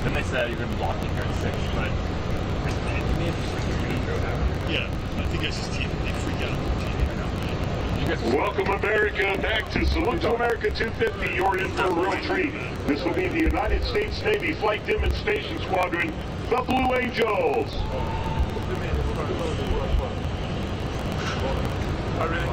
Then they said you're going to be locked in here at 6, but yeah, I think it's just TV. They freak out on TV. Welcome, America, back to Salute to America 250. You're in for a real treat. This will be the United States Navy Flight Demonstration Squadron, the Blue Angels. Oh, really?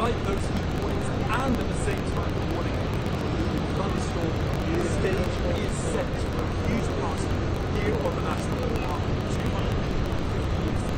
despite those heat points and at the same time warning the thunderstorm stage is set for a huge blast here on the National Park. 200 years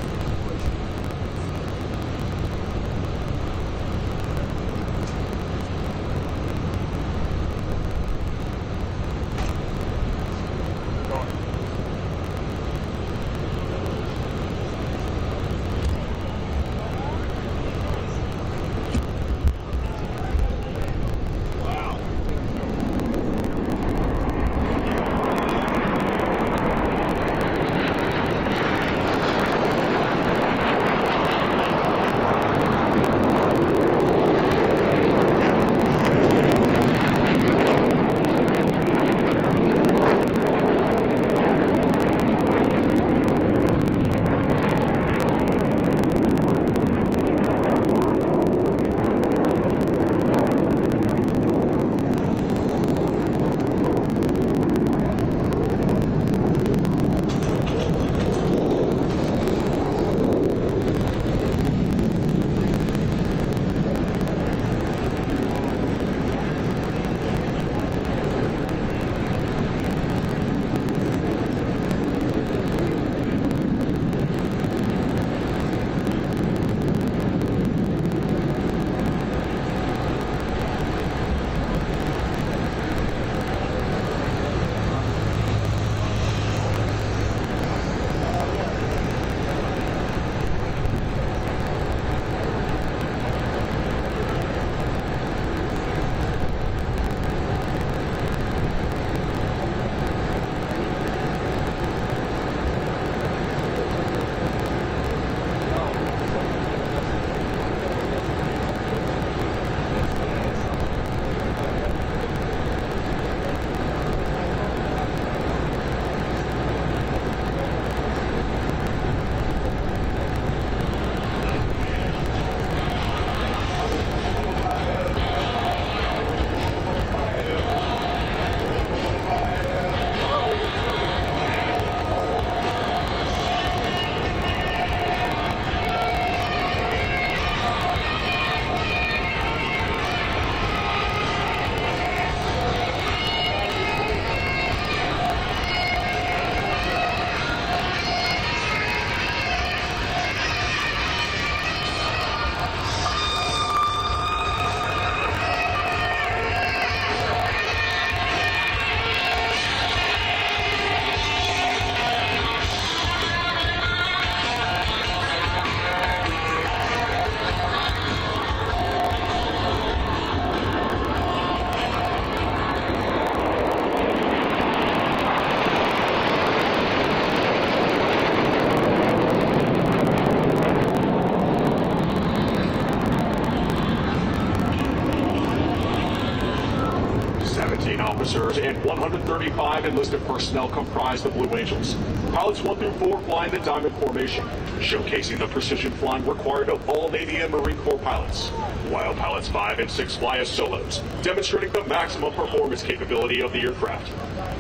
officers and 135 enlisted personnel comprised the Blue Angels. Pilots 1 through 4 flying the Diamond Formation, showcasing the precision flying required of all Navy and Marine Corps pilots, while pilots 5 and 6 fly as solos, demonstrating the maximum performance capability of the aircraft.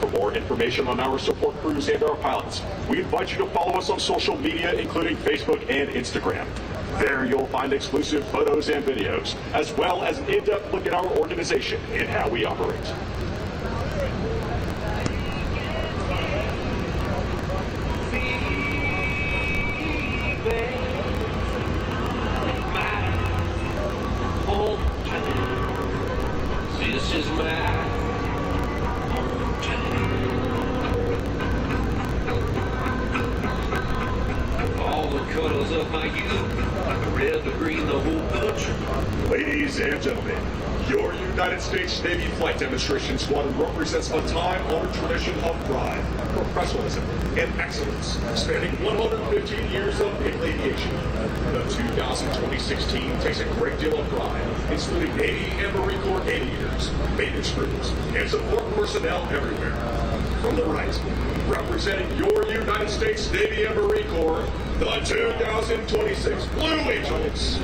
For more information on our support crews and our pilots, we invite you to follow us on social media, including Facebook and Instagram. There you'll find exclusive photos and videos, as well as an in-depth look at our organization and how we operate. This is my all the colors of my youth, the red, the green, the whole country. Ladies and gentlemen, your United States Navy Flight Demonstration Squadron represents a time-honored tradition of pride, professionalism, and excellence, spanning 115 years of naval aviation. The 2026 team takes a great deal of pride in saluting Navy and Marine Corps aviators, maintenance crews, and support personnel everywhere. From the right, representing your United States Navy and Marine Corps, the 2026 Blue Angels.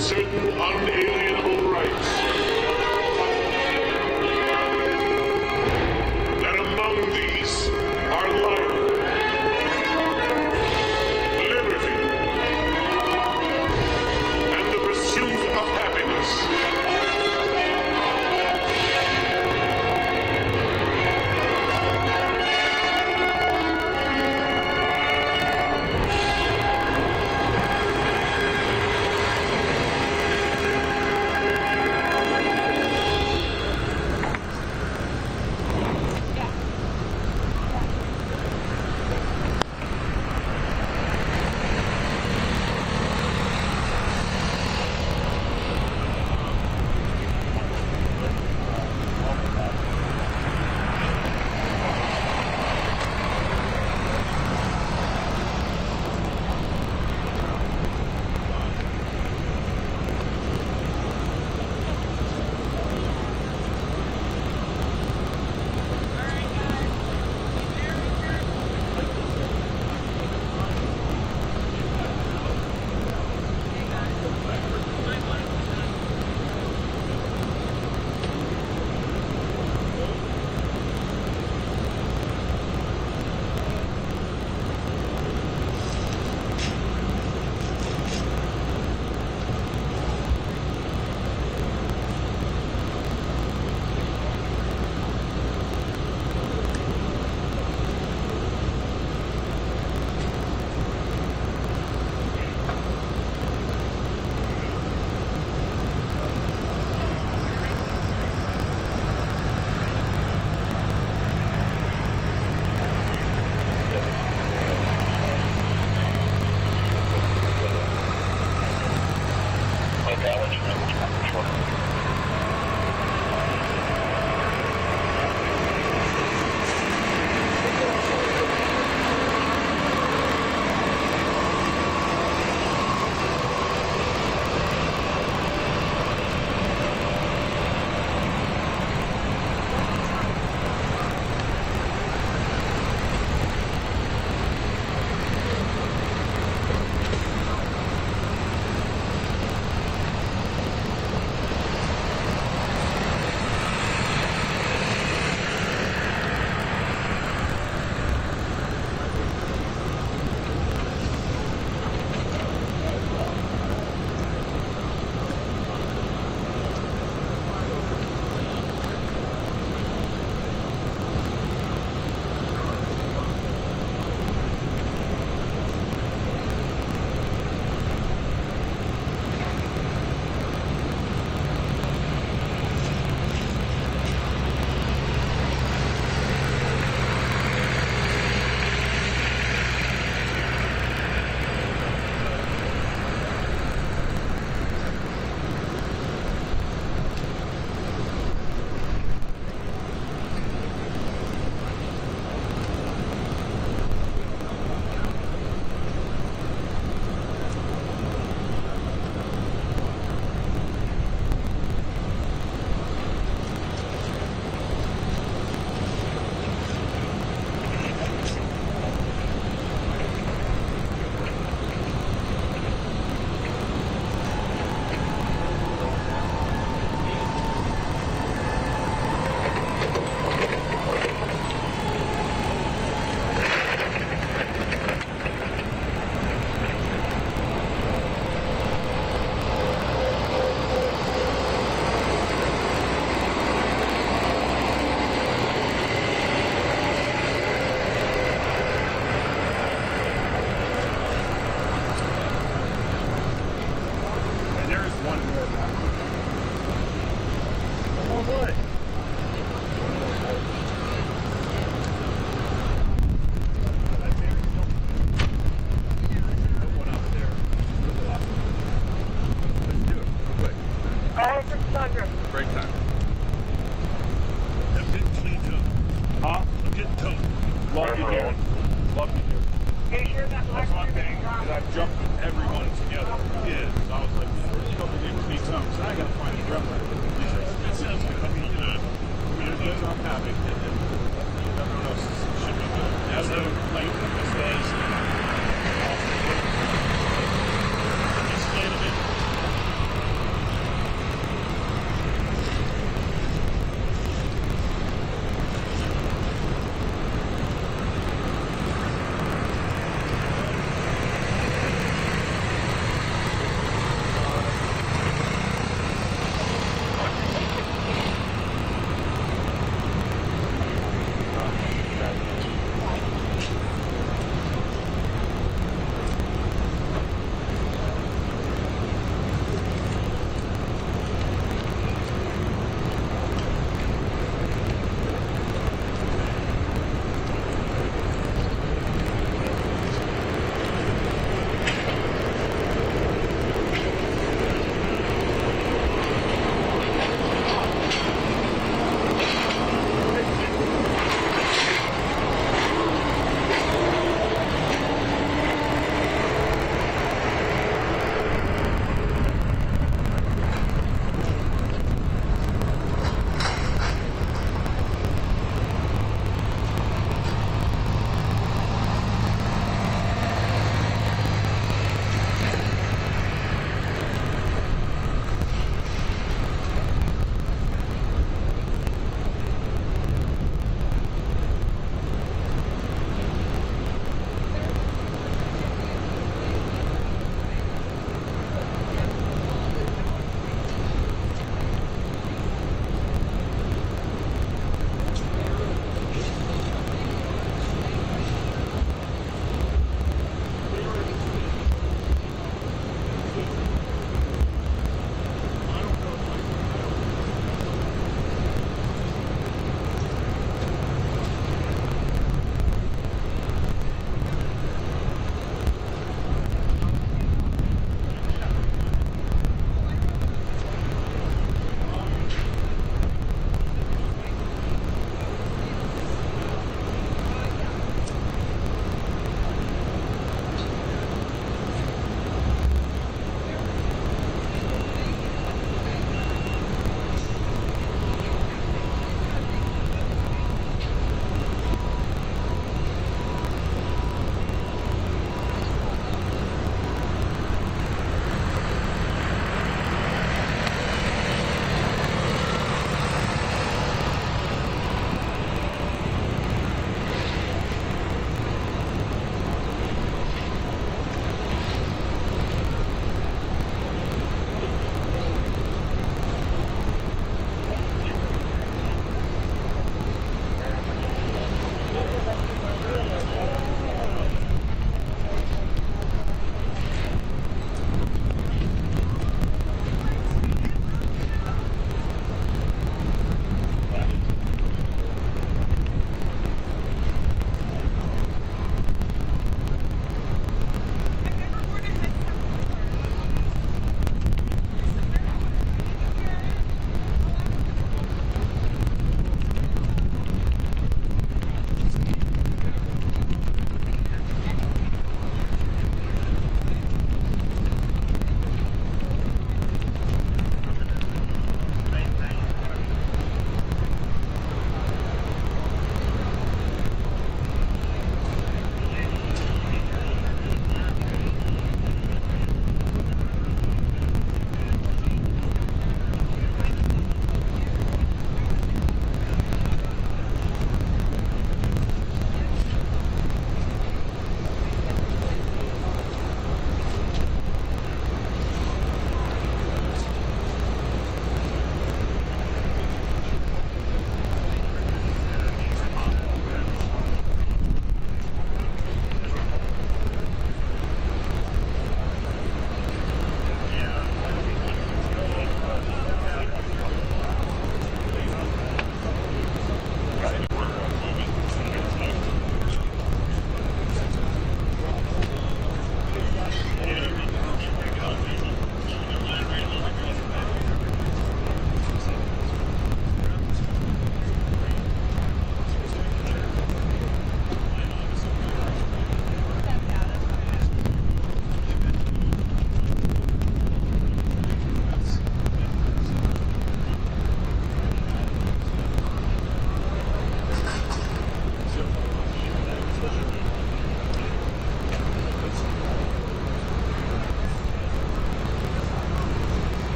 certain unalienable rights. That among these are life, liberty, and the pursuit of happiness.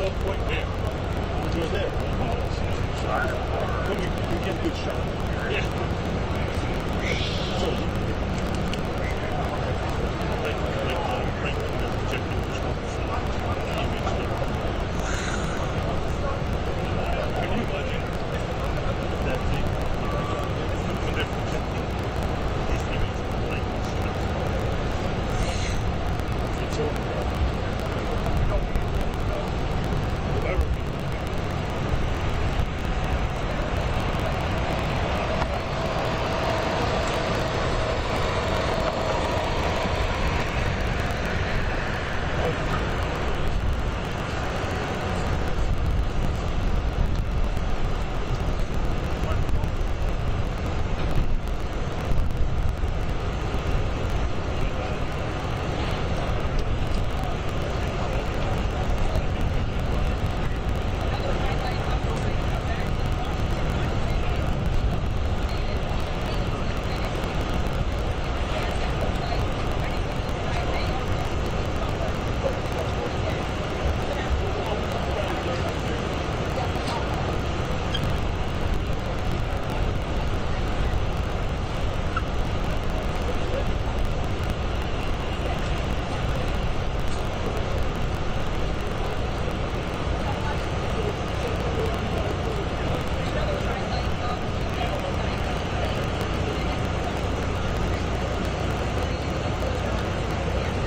What point there? It was there. When you get a good shot. Yeah. So, can you imagine that the difference these images like it's all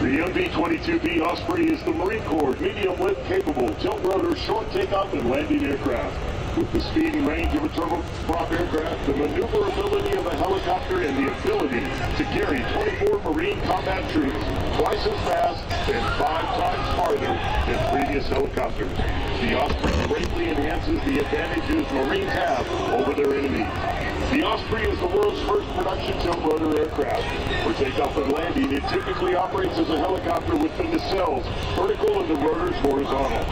The MV-22B Osprey is the Marine Corps medium-lift capable tilt-rotor short takeoff and landing aircraft. With the speed and range of a turboprop aircraft, the maneuverability of a helicopter, and the ability to carry 24 Marine combat troops twice as fast and 5 times farther than previous helicopters. The Osprey greatly enhances the advantages Marines have over their enemies. The Osprey is the world's first production tilt-rotor aircraft. For takeoff and landing, it typically operates as a helicopter with the nacelles vertical and the rotors horizontal.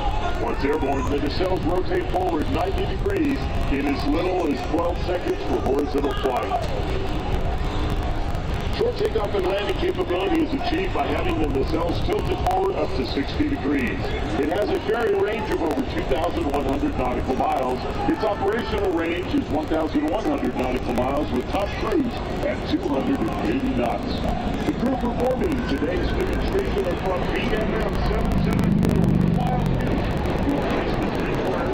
Once airborne, the nacelles rotate forward 90 degrees in as little as 12 seconds for horizontal flight. Short takeoff and landing capability is achieved by having the nacelles tilted forward up to 60 degrees. It has a carrying range of over 2,100 nautical miles. Its operational range is 1,100 nautical miles with top cruise at 280 knots. The crew performing today's demonstration are from BMM 774 Wild Hills, who are based in Freeport.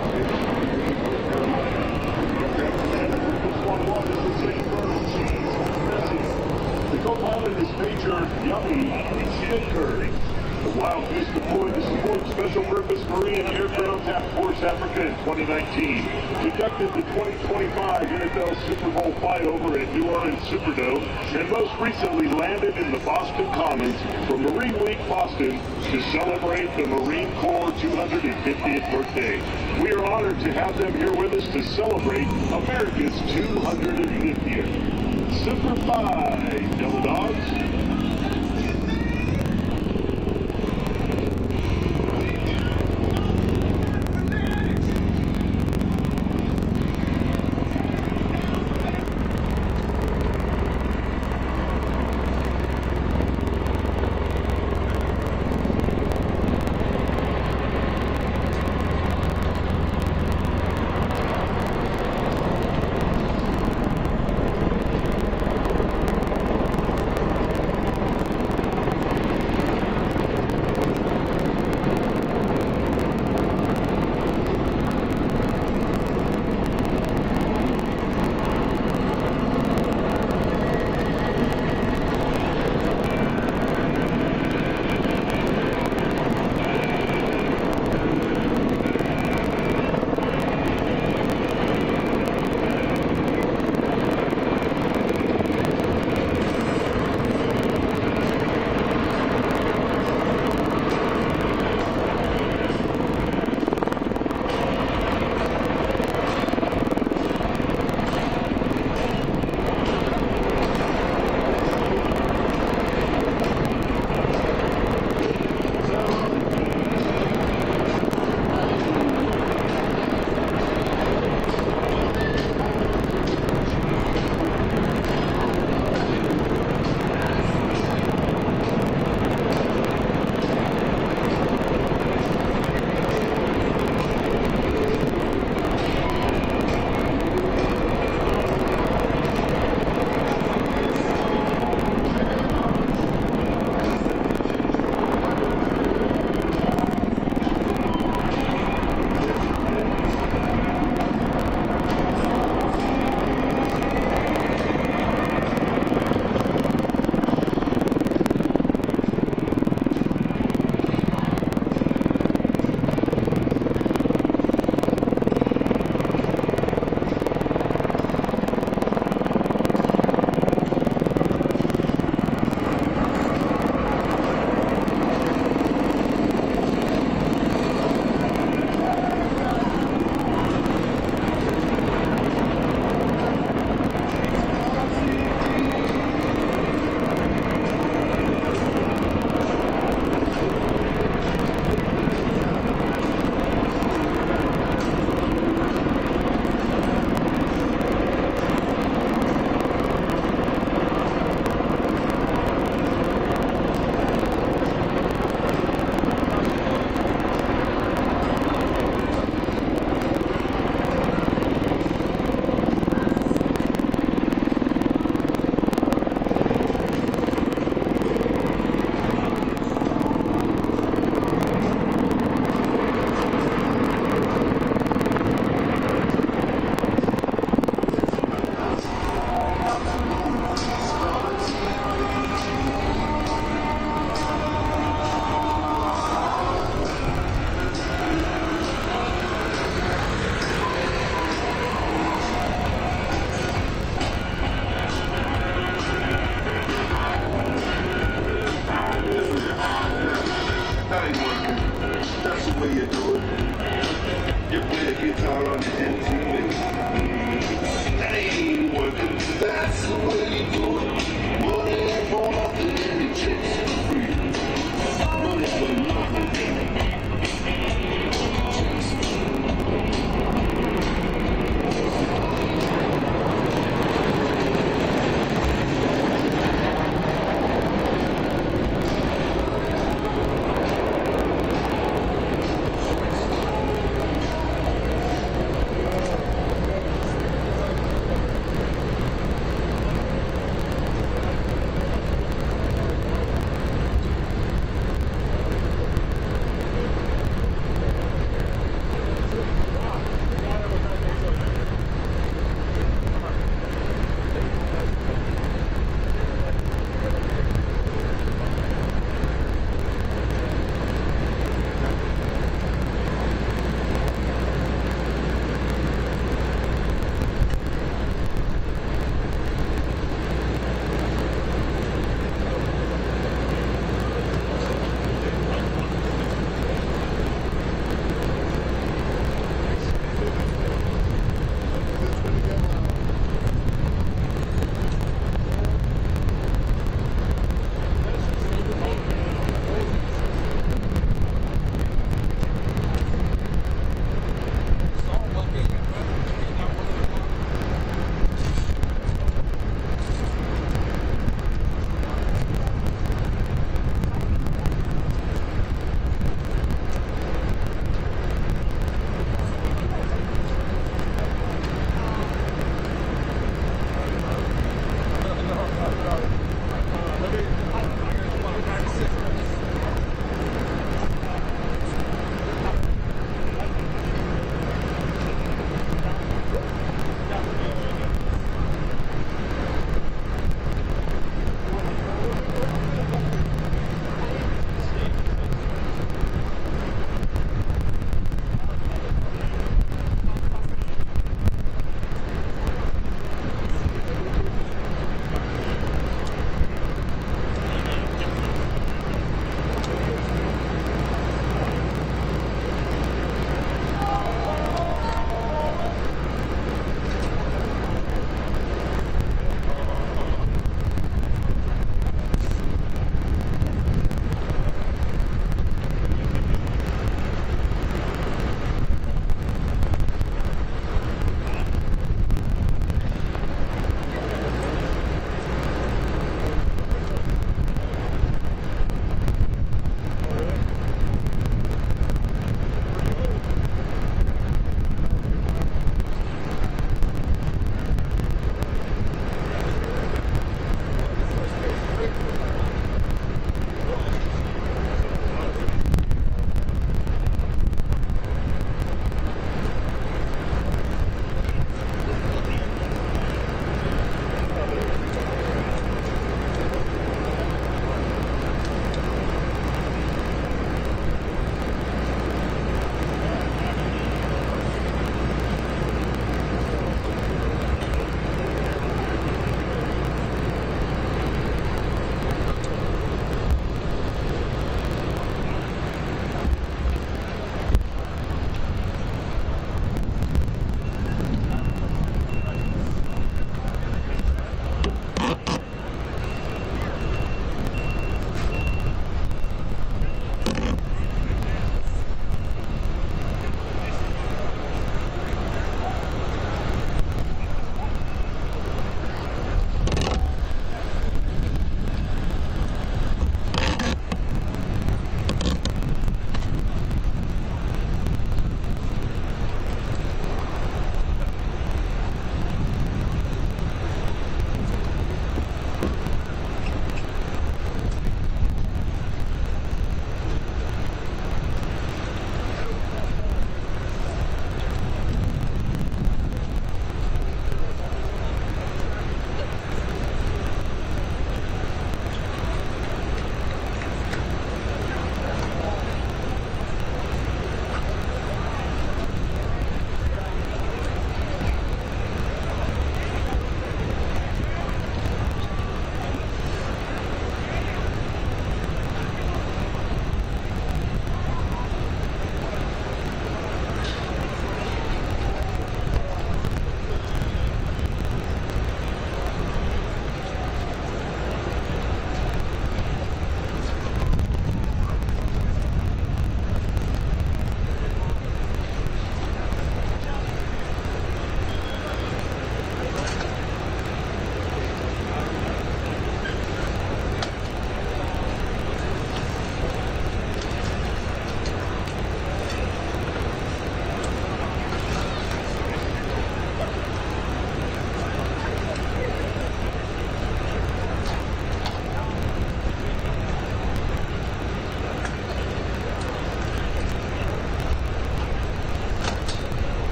This is St. Bernard cheese. The co-pilot is Major Yummy Shinker. The Wild Goose deployed to support Special Purpose Marine Aircraft Task Force Africa in 2019. Conducted the 2025 NFL Super Bowl flyover at New Orleans Superdome, and most recently landed in the Boston Commons from Marine Week Boston to celebrate the Marine Corps 250th birthday. We are honored to have them here with us to celebrate America's 250th. Super 5, Yellow Dogs.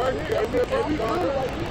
right here. I said,